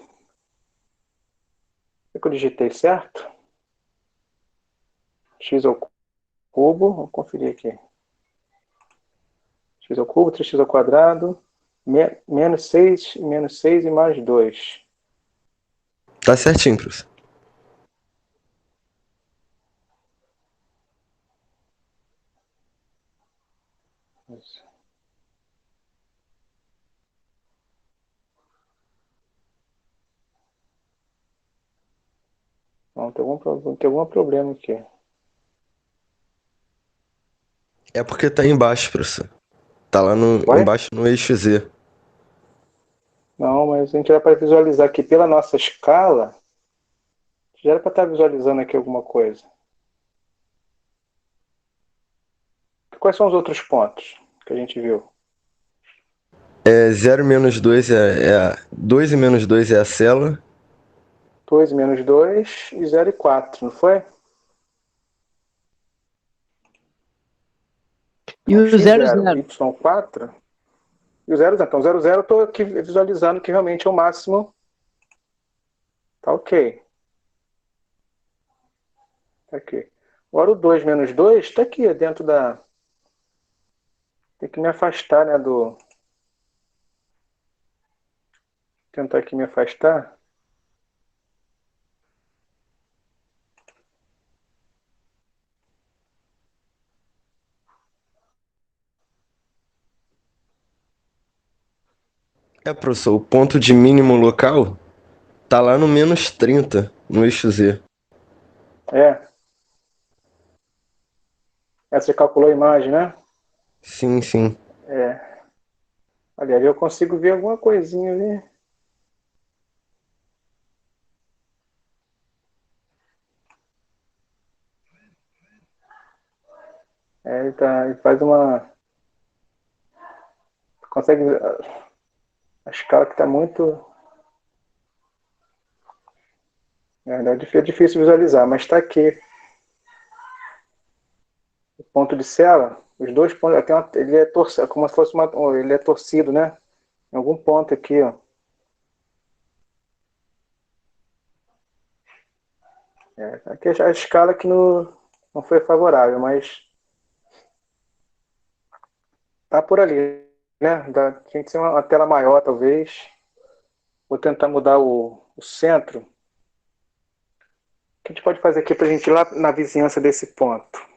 Será que eu digitei certo? X ao cubo, vamos conferir aqui. X ao cubo, 3x ao quadrado, menos 6 e mais 2. Tá certinho, professor. Isso. Não, tem algum problema aqui. É porque tá embaixo, professor. Tá lá Oi? embaixo no eixo Z. Não, mas a gente vai para visualizar aqui pela nossa escala. Já era para estar visualizando aqui alguma coisa. Quais são os outros pontos que a gente viu? 0 menos 2 2 e menos 2 é a célula. 2 menos 2 e 0 e 4, não foi? E o X0, 00? Y4. E o 0, então, 00 eu estou aqui visualizando que realmente é o máximo. Tá ok. Tá aqui. Agora o 2 menos 2 está aqui, dentro da... Tem que me afastar, né, do... Tentar aqui me afastar. Professor, o ponto de mínimo local tá lá no menos 30, no eixo Z. É. Essa você calculou a imagem, né? Sim, sim. É. Aliás, eu consigo ver alguma coisinha ali. Ele faz uma... Consegue... A escala que está muito... Na verdade, é difícil visualizar, mas está aqui. O ponto de célula, os dois pontos, ele é torcido, como se fosse ele é torcido, né? Em algum ponto aqui, ó. Aqui a escala que não foi favorável, mas tá por ali, né? Tinha que ser uma tela maior, talvez. Vou tentar mudar o centro. O que a gente pode fazer aqui para a gente ir lá na vizinhança desse ponto?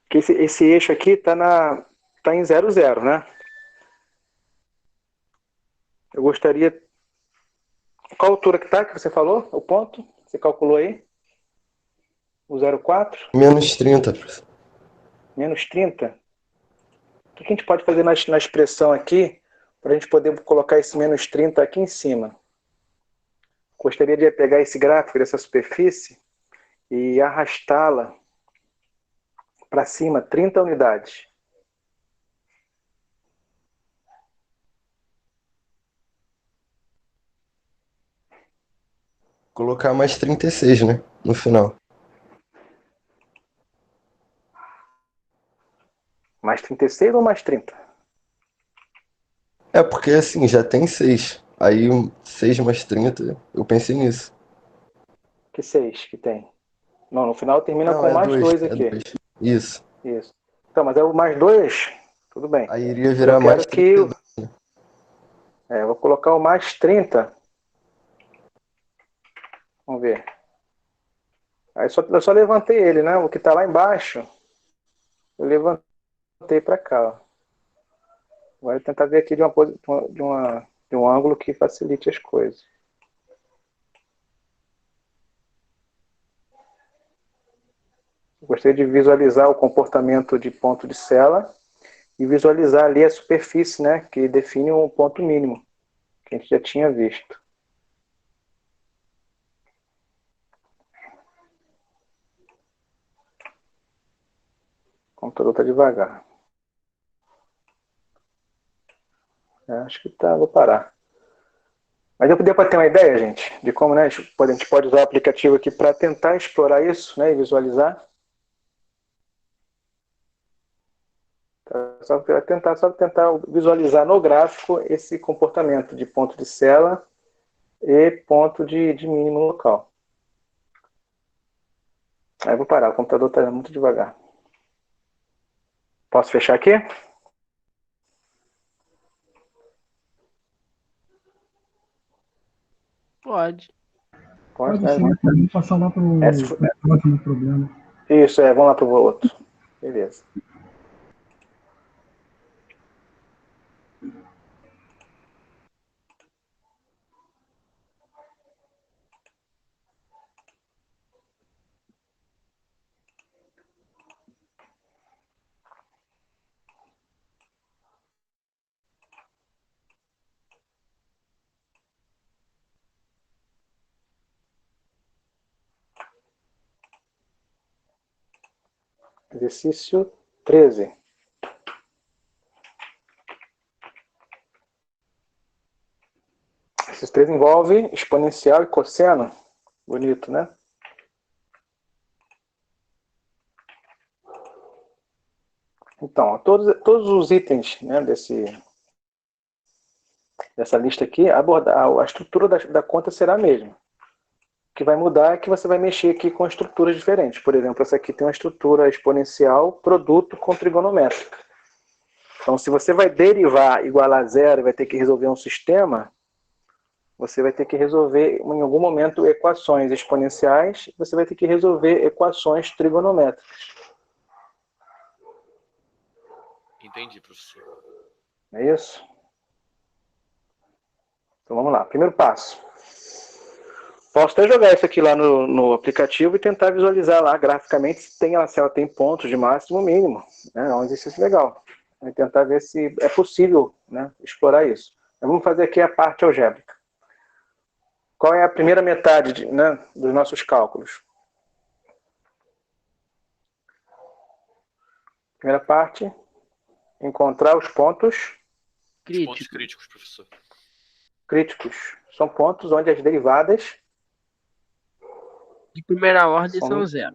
Que esse eixo aqui tá em 00, né? Eu gostaria... Qual a altura que tá, que você falou? O ponto? Você calculou aí? O 0,4? Menos 30, professor. Menos 30? O que a gente pode fazer na expressão aqui para a gente poder colocar esse menos 30 aqui em cima? Gostaria de pegar esse gráfico dessa superfície e arrastá-la para cima 30 unidades. Colocar mais 36, né? No final. Mais 36 ou mais 30? Porque assim, já tem 6. Aí 6 mais 30, eu pensei nisso. Que 6 que tem? Não, no final termina Não, com é mais 2, 2 é aqui. 2. Isso. Isso. Então, mas é o mais 2, tudo bem. Aí iria Eu virar mais quero que... 32. eu vou colocar o mais 30. Vamos ver. Aí eu só levantei ele, né? O que está lá embaixo, eu levantei para cá. Ó. Agora eu tentar ver aqui de um ângulo que facilite as coisas. Eu gostaria de visualizar o comportamento de ponto de sela e visualizar ali a superfície, né? Que define um ponto mínimo, que a gente já tinha visto. O computador está devagar. Acho que tá, vou parar. Mas deu para ter uma ideia, gente, de como, né, a gente pode usar o aplicativo aqui para tentar explorar isso, né, e visualizar. Só tentar visualizar no gráfico esse comportamento de ponto de sela e ponto de mínimo local. Aí eu vou parar, o computador está muito devagar. Posso fechar aqui? Pode. Pode deixar aqui, vamos passar lá para o próximo problema. Isso, vamos lá para o outro. Beleza. Exercício 13. Esses três envolvem exponencial e cosseno. Bonito, né? Então, todos os itens, né, dessa lista aqui, a estrutura da conta será a mesma. O que vai mudar é que você vai mexer aqui com estruturas diferentes. Por exemplo, essa aqui tem uma estrutura exponencial produto com trigonométrica. Então, se você vai derivar igualar a zero e vai ter que resolver um sistema, você vai ter que resolver, em algum momento, equações exponenciais, você vai ter que resolver equações trigonométricas. Entendi, professor. É isso? Então vamos lá. Primeiro passo. Posso até jogar isso aqui lá no aplicativo e tentar visualizar lá graficamente se ela tem pontos de máximo e mínimo. Né? É um exercício legal. Vou tentar ver se é possível, né, explorar isso. Então, vamos fazer aqui a parte algébrica. Qual é a primeira metade né, dos nossos cálculos? Primeira parte, encontrar os pontos Os pontos críticos, professor. críticos. São pontos onde as derivadas De primeira ordem são zero.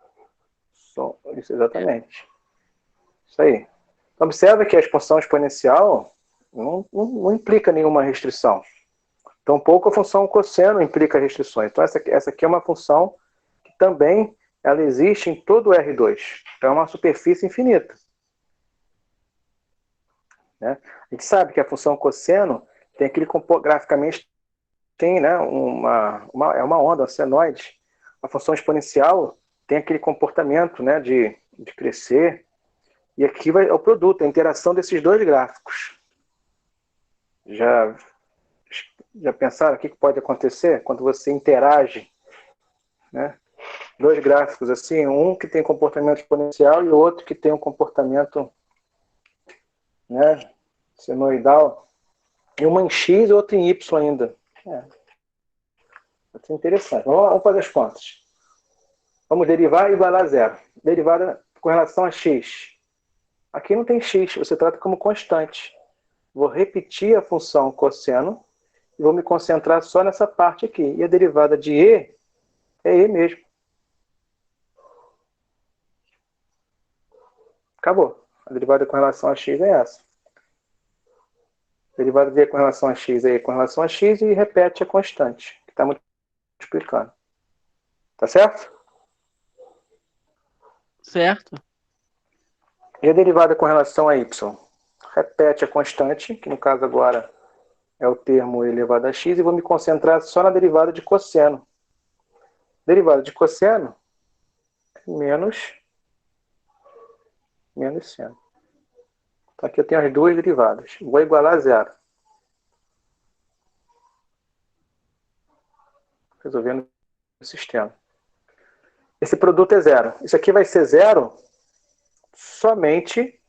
Isso, exatamente. Isso aí. Então, observa que a expansão exponencial não implica nenhuma restrição. Tampouco a função cosseno implica restrições. Então, essa aqui é uma função que também ela existe em todo o R2. Então, é uma superfície infinita. Né? A gente sabe que a função cosseno tem aquele graficamente tem, né, é uma onda, um senoide. A função exponencial tem aquele comportamento, né, de crescer. E aqui é o produto, a interação desses dois gráficos. Já pensaram o que pode acontecer quando você interage, né? Dois gráficos assim, um que tem comportamento exponencial e o outro que tem um comportamento, né, senoidal, e uma em x e outra em y ainda. Vai ser interessante. Vamos fazer as contas. Vamos derivar e igualar a zero. Derivada com relação a x. Aqui não tem x, você trata como constante. Vou repetir a função cosseno e vou me concentrar só nessa parte aqui. E a derivada de e é e mesmo. Acabou. A derivada com relação a x é essa. A derivada de e com relação a x é e com relação a x e repete a constante, que está multiplicando. Tá certo? Certo. E a derivada com relação a y? Repete a constante, que no caso agora é o termo elevado a x, e vou me concentrar só na derivada de cosseno. Derivada de cosseno é menos seno. Então aqui eu tenho as duas derivadas. Vou igualar a zero. Resolvendo o sistema. Esse produto é zero. Isso aqui vai ser zero somente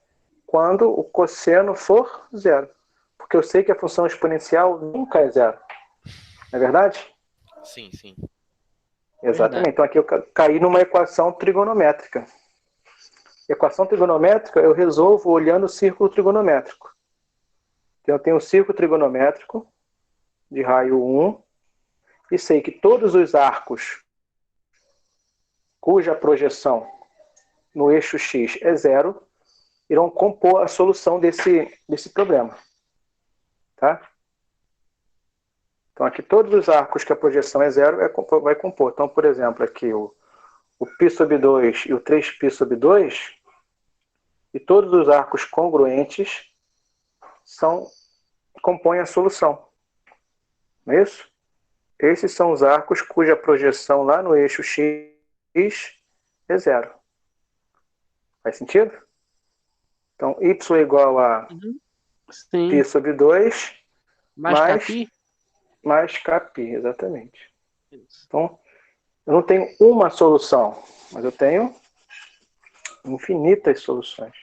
quando o cosseno for zero. Porque eu sei que a função exponencial nunca é zero. Não é verdade? Sim, sim. Exatamente. Verdade. Então aqui eu caí numa equação trigonométrica. Equação trigonométrica eu resolvo olhando o círculo trigonométrico. Então eu tenho um círculo trigonométrico de raio 1 e sei que todos os arcos cuja projeção no eixo x é zero irão compor a solução desse problema. Tá? Então aqui todos os arcos que a projeção é zero vai compor. Então, por exemplo, aqui o π sobre 2 e o 3π sobre 2, e todos os arcos congruentes compõem a solução. Não é isso? Esses são os arcos cuja projeção lá no eixo x é zero. Faz sentido? Então, y é igual a Sim. π sobre 2 Mais capi? mais kπ, exatamente. Então, eu não tenho uma solução, mas eu tenho infinitas soluções.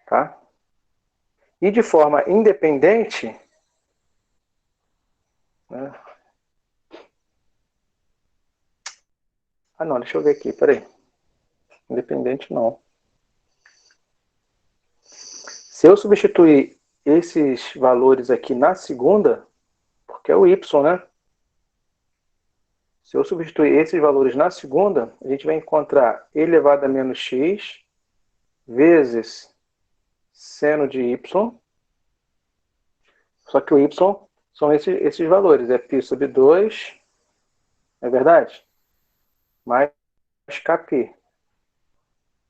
Tá? E de forma independente, né? Ah, não, deixa eu ver aqui, peraí. Independente não. Se eu substituir esses valores aqui na segunda, porque é o y, né? Se eu substituir esses valores na segunda, a gente vai encontrar e elevado a menos x vezes seno de y. Só que o y são esses valores. É π sobre 2, é verdade? Mais kπ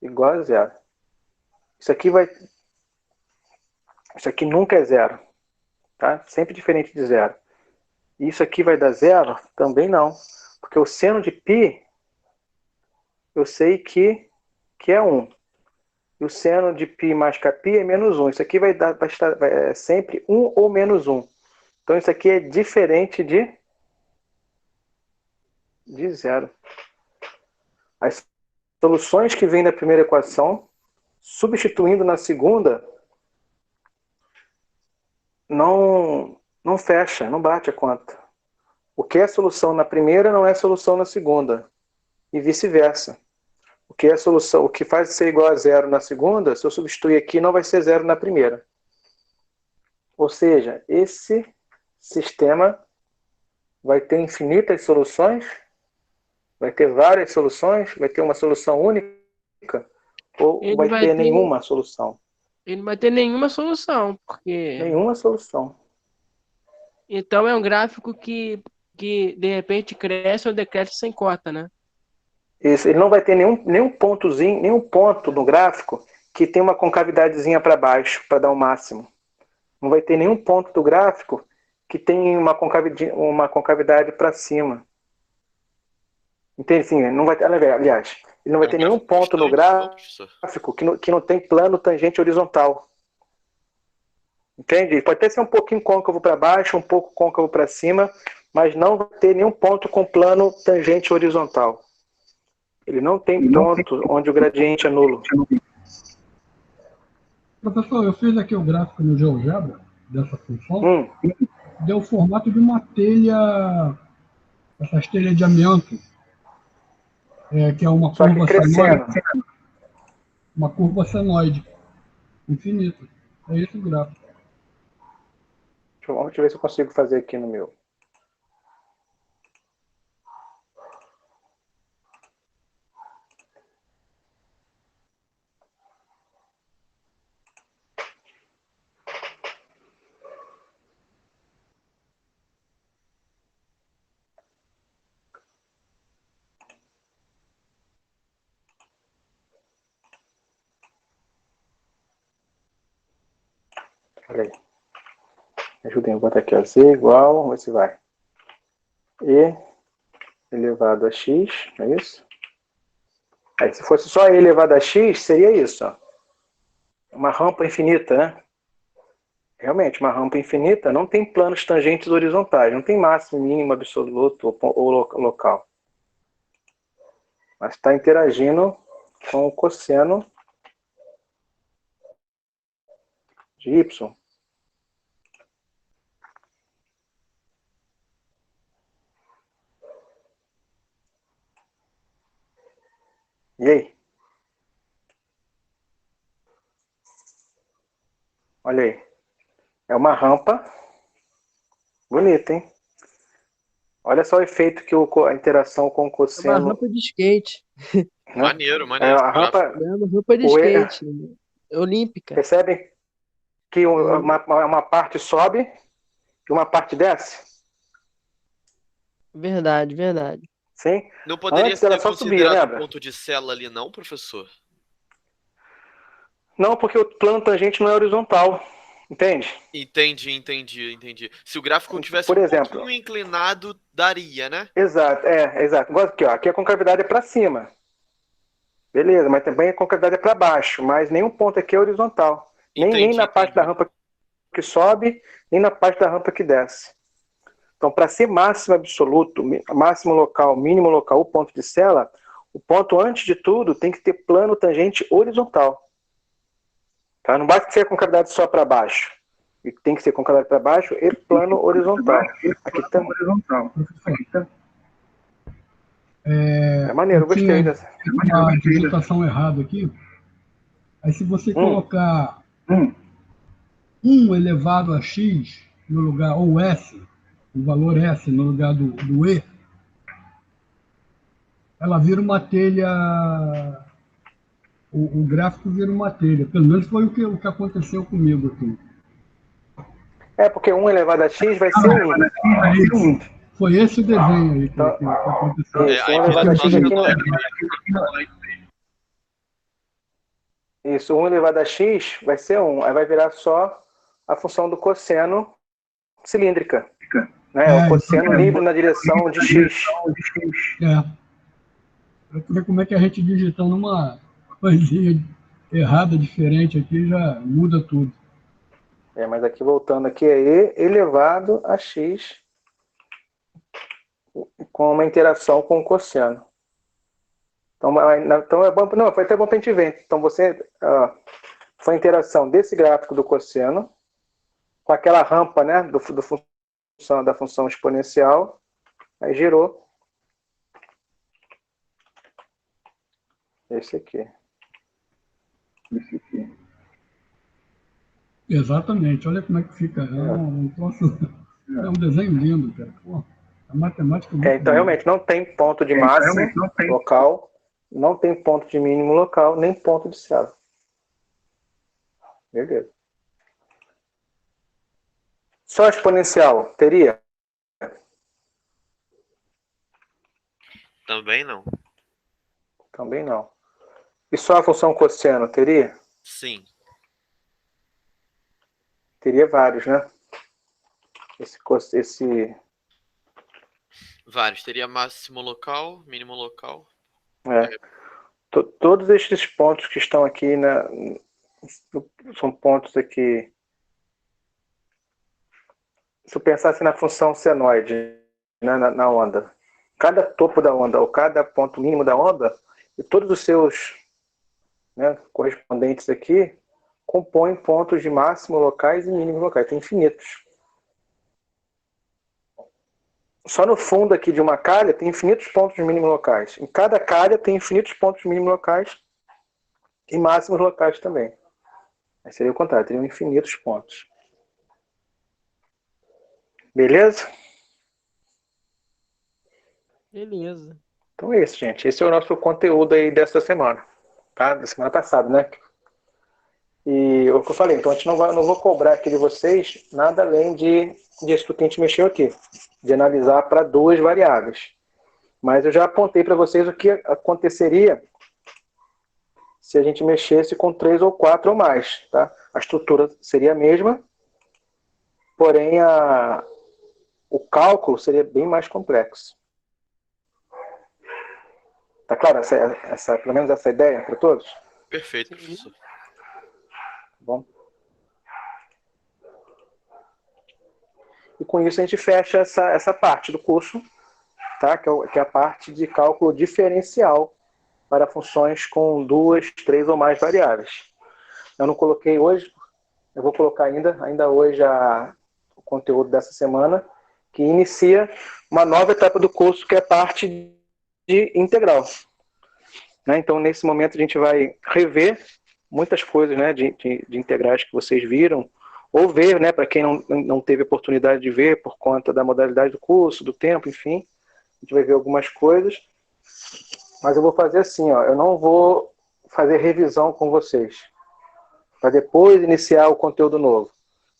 igual a zero. Isso aqui nunca é zero. Tá? Sempre diferente de zero. E isso aqui vai dar zero? Também não. Porque o seno de π, eu sei que é 1. E o seno de π mais kπ é menos 1. Isso aqui vai estar sempre 1 ou menos 1. Então isso aqui é diferente de zero. As soluções que vêm da primeira equação, substituindo na segunda, não fecha, não bate a conta. O que é solução na primeira não é solução na segunda. E vice-versa. O que é solução, o que faz ser igual a zero na segunda, se eu substituir aqui, não vai ser zero na primeira. Ou seja, esse sistema vai ter infinitas soluções, vai ter várias soluções, vai ter uma solução única, ou Ele vai vai ter ter, nenhuma solução? ele não vai ter nenhuma solução, porque Nenhuma solução. então é um gráfico que de repente cresce ou decresce sem cota, né? Isso, ele não vai ter nenhum pontozinho, nenhum ponto no gráfico que tem uma concavidadezinha para baixo, para dar o máximo. Não vai ter nenhum ponto do gráfico que tem uma concavidade para cima. Entende? Sim, não vai ter, aliás, ele não vai ter nenhum ponto no gráfico que não tem plano tangente horizontal. Entende? Pode até ser um pouquinho côncavo para baixo, um pouco côncavo para cima, mas não vai ter nenhum ponto com plano tangente horizontal. Ele não tem ponto onde o gradiente é nulo. Professor, eu fiz aqui o gráfico no GeoGebra dessa função. Deu o formato de uma telha, essas telhas de amianto, que é uma Só que curva crescendo. senoide. Uma curva senoide. Infinita. É esse o gráfico. Deixa eu ver se eu consigo fazer aqui no meu. Olha aí. Ajudem, vou botar aqui, ó. Z igual, vamos ver se vai. E elevado a x, não é isso? Aí, se fosse só E elevado a x, seria isso, ó. Uma rampa infinita, né? Realmente, uma rampa infinita não tem planos tangentes horizontais, não tem máximo, mínimo, absoluto ou local. Mas está interagindo com o cosseno de y. E aí? Olha aí. É uma rampa bonita, hein? Olha só o efeito que a interação com o É uma cosseno... rampa de skate. né? Maneiro, É maneiro. a rampa... É uma rampa de O E- skate. Olímpica. Percebem que uma parte sobe e uma parte desce? Verdade, verdade. Sim? Não poderia Antes ela ser só subia, considerado lembra? ponto de célula ali, não, professor? Não, porque o plano tangente não é horizontal. Entende? Entendi. Se o gráfico tivesse Por um exemplo... pouquinho inclinado, daria, né? Exato, exato. Igual aqui, ó. Aqui a concavidade é para cima. Beleza, mas também a concavidade é para baixo. Mas nenhum ponto aqui é horizontal. Nem na parte da rampa que sobe, nem na parte da rampa que desce. Então, para ser máximo absoluto, máximo local, mínimo local, o ponto de célula, o ponto, antes de tudo, tem que ter plano tangente horizontal. Tá? Não basta ser concavidade só para baixo. E tem que ser concavidade para baixo e plano horizontal. Aqui também. É maneiro, eu gostei dessa. Uma digitação errada aqui. Aí se você colocar 1 elevado a x no lugar, ou s, o valor s no lugar do e, ela vira uma telha, o gráfico vira uma telha. Pelo menos foi o que aconteceu comigo aqui. Porque 1 elevado a x vai ser 1. Foi esse o desenho aí que aconteceu. Isso, 1 elevado a x aqui não... Isso, 1 elevado a x vai ser 1. Aí vai virar só a função do cosseno cilíndrica. Né? O cosseno livre na direção de x. Para ver como é que a gente digitando uma coisinha errada, diferente aqui, já muda tudo. Mas aqui voltando aqui é E elevado a x com uma interação com o cosseno. Então é bom, não, foi até bom para a gente ver. Então foi a interação desse gráfico do cosseno com aquela rampa, né, da função exponencial, aí gerou esse aqui. Exatamente, olha como é que fica. É um desenho lindo, cara. Pô, a matemática é muito Então, realmente, não tem ponto de máximo local, não tem ponto de mínimo local, nem ponto de célula. Beleza. Só exponencial teria? Também não. Também não. E só a função cosseno teria? Sim. Teria vários, né? Vários. Teria máximo local, mínimo local. Todos estes pontos que estão aqui são pontos aqui. Se eu pensasse na função senoide, né, na onda, cada topo da onda ou cada ponto mínimo da onda e todos os seus, né, correspondentes aqui compõem pontos de máximo locais e mínimo locais. Tem infinitos. Só no fundo aqui de uma calha tem infinitos pontos de mínimo locais. Em cada calha tem infinitos pontos de mínimo locais e máximos locais também. Aí seria o contrário, teriam infinitos pontos. Beleza? Beleza. Então é isso, gente. Esse é o nosso conteúdo aí dessa semana. Tá? Da semana passada, né? E o que eu falei, então a gente não vou cobrar aqui de vocês nada além disso que a gente mexeu aqui. De analisar para 2 variáveis. Mas eu já apontei para vocês o que aconteceria se a gente mexesse com 3 ou 4 ou mais. Tá? A estrutura seria a mesma, porém o cálculo seria bem mais complexo. Tá claro pelo menos essa ideia para todos? Perfeito, professor. Bom. E com isso a gente fecha essa parte do curso, tá? Que é a parte de cálculo diferencial para funções com 2, 3 ou mais variáveis. Eu não coloquei hoje, eu vou colocar ainda hoje o conteúdo dessa semana, que inicia uma nova etapa do curso, que é a parte de integral. Né? Então, nesse momento, a gente vai rever muitas coisas, né, de integrais que vocês viram, ou ver, né, para quem não teve oportunidade de ver por conta da modalidade do curso, do tempo, enfim, a gente vai ver algumas coisas, mas eu vou fazer assim, ó, eu não vou fazer revisão com vocês, para depois iniciar o conteúdo novo.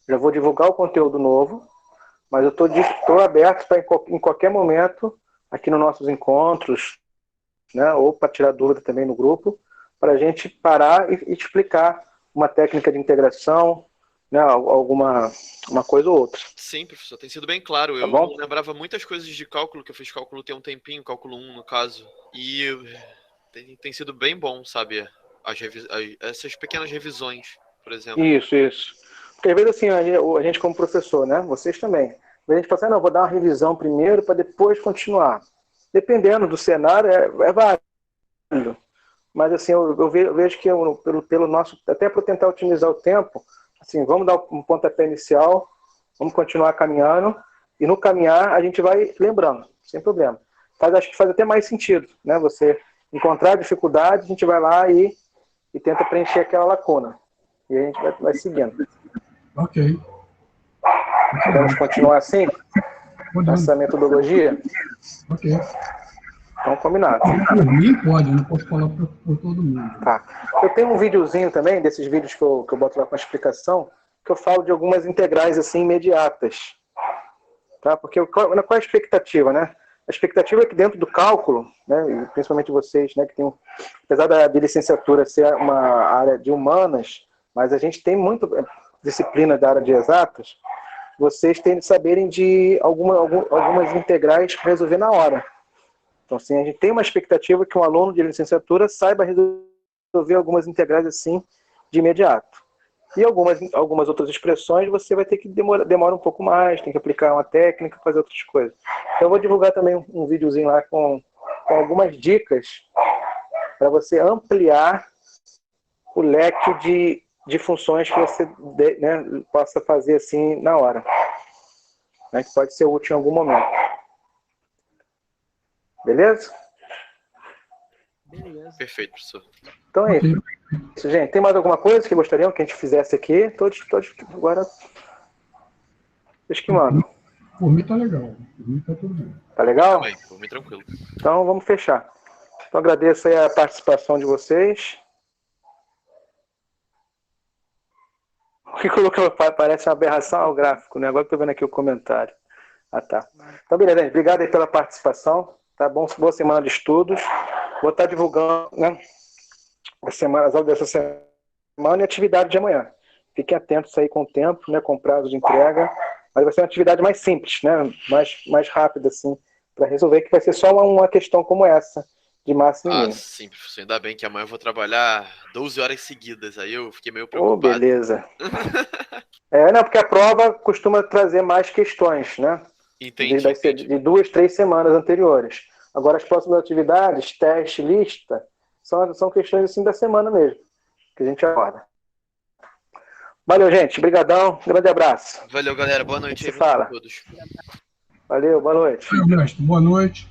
Já vou divulgar o conteúdo novo, mas eu estou aberto para em qualquer momento, aqui nos nossos encontros, né, ou para tirar dúvida também no grupo, para a gente parar e explicar uma técnica de integração, né, uma coisa ou outra. Sim, professor, tem sido bem claro. Tá Eu bom? lembrava muitas coisas de cálculo, que eu fiz cálculo tem um tempinho, cálculo 1 no caso, e tem sido bem bom, sabe, essas pequenas revisões, por exemplo. Isso. Porque às vezes assim, a gente como professor, né, vocês também, a gente fala assim, não, vou dar uma revisão primeiro para depois continuar. Dependendo do cenário, é válido. Mas assim, eu vejo que pelo nosso, até para tentar otimizar o tempo, assim, vamos dar um pontapé inicial, vamos continuar caminhando, e no caminhar a gente vai lembrando, sem problema. Acho que faz até mais sentido, né? Você encontrar dificuldade, a gente vai lá e tenta preencher aquela lacuna. E a gente vai seguindo. Ok. Podemos continuar assim? Essa metodologia? Ok. Então, combinado. Por mim pode, eu não posso falar por todo mundo. Tá. Eu tenho um videozinho também, desses vídeos que eu boto lá com a explicação, que eu falo de algumas integrais assim imediatas. Tá? Porque qual é a expectativa, né? A expectativa é que dentro do cálculo, né, e principalmente vocês, né, que tem, apesar de licenciatura ser uma área de humanas, mas a gente tem muita disciplina da área de exatas, vocês têm de saberem de algumas integrais para resolver na hora. Então, assim, a gente tem uma expectativa que um aluno de licenciatura saiba resolver algumas integrais assim de imediato. E algumas outras expressões você vai ter que demora um pouco mais, tem que aplicar uma técnica, fazer outras coisas. Então, eu vou divulgar também um videozinho lá com algumas dicas para você ampliar o leque de funções que você, né, possa fazer assim na hora. Né, que pode ser útil em algum momento. Beleza? Beleza. Perfeito, professor. Então é isso, gente. Tem mais alguma coisa que gostariam que a gente fizesse aqui? Todos agora. Vocês que mandam. Por mim tá legal. Por mim tá tudo bem. Tá legal? Também, por mim tranquilo. Então vamos fechar. Então agradeço aí a participação de vocês. O que colocou parece uma aberração ao gráfico, né? Agora estou vendo aqui o comentário. Ah, tá. Então, beleza, gente. Obrigado aí pela participação. Tá bom? Boa semana de estudos. Vou estar divulgando, né, as aulas dessa semana e a atividade de amanhã. Fiquem atentos aí com o tempo, né, com o prazo de entrega. Mas vai ser uma atividade mais simples, né, mais rápida, assim, para resolver, que vai ser só uma questão como essa, de máximo e mínimo. Sim, professor. Ainda bem que amanhã eu vou trabalhar 12 horas seguidas. Aí eu fiquei meio preocupado. Beleza. Não, porque a prova costuma trazer mais questões, né? Entendi. De 2, 3 semanas anteriores. Agora, as próximas atividades, teste, lista, são questões assim da semana mesmo, que a gente aborda. Valeu, gente. Obrigadão. Grande abraço. Valeu, galera. Boa noite aí a todos. Valeu, boa noite. Boa noite.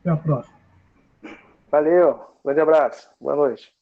Até a próxima. Valeu. Grande abraço. Boa noite.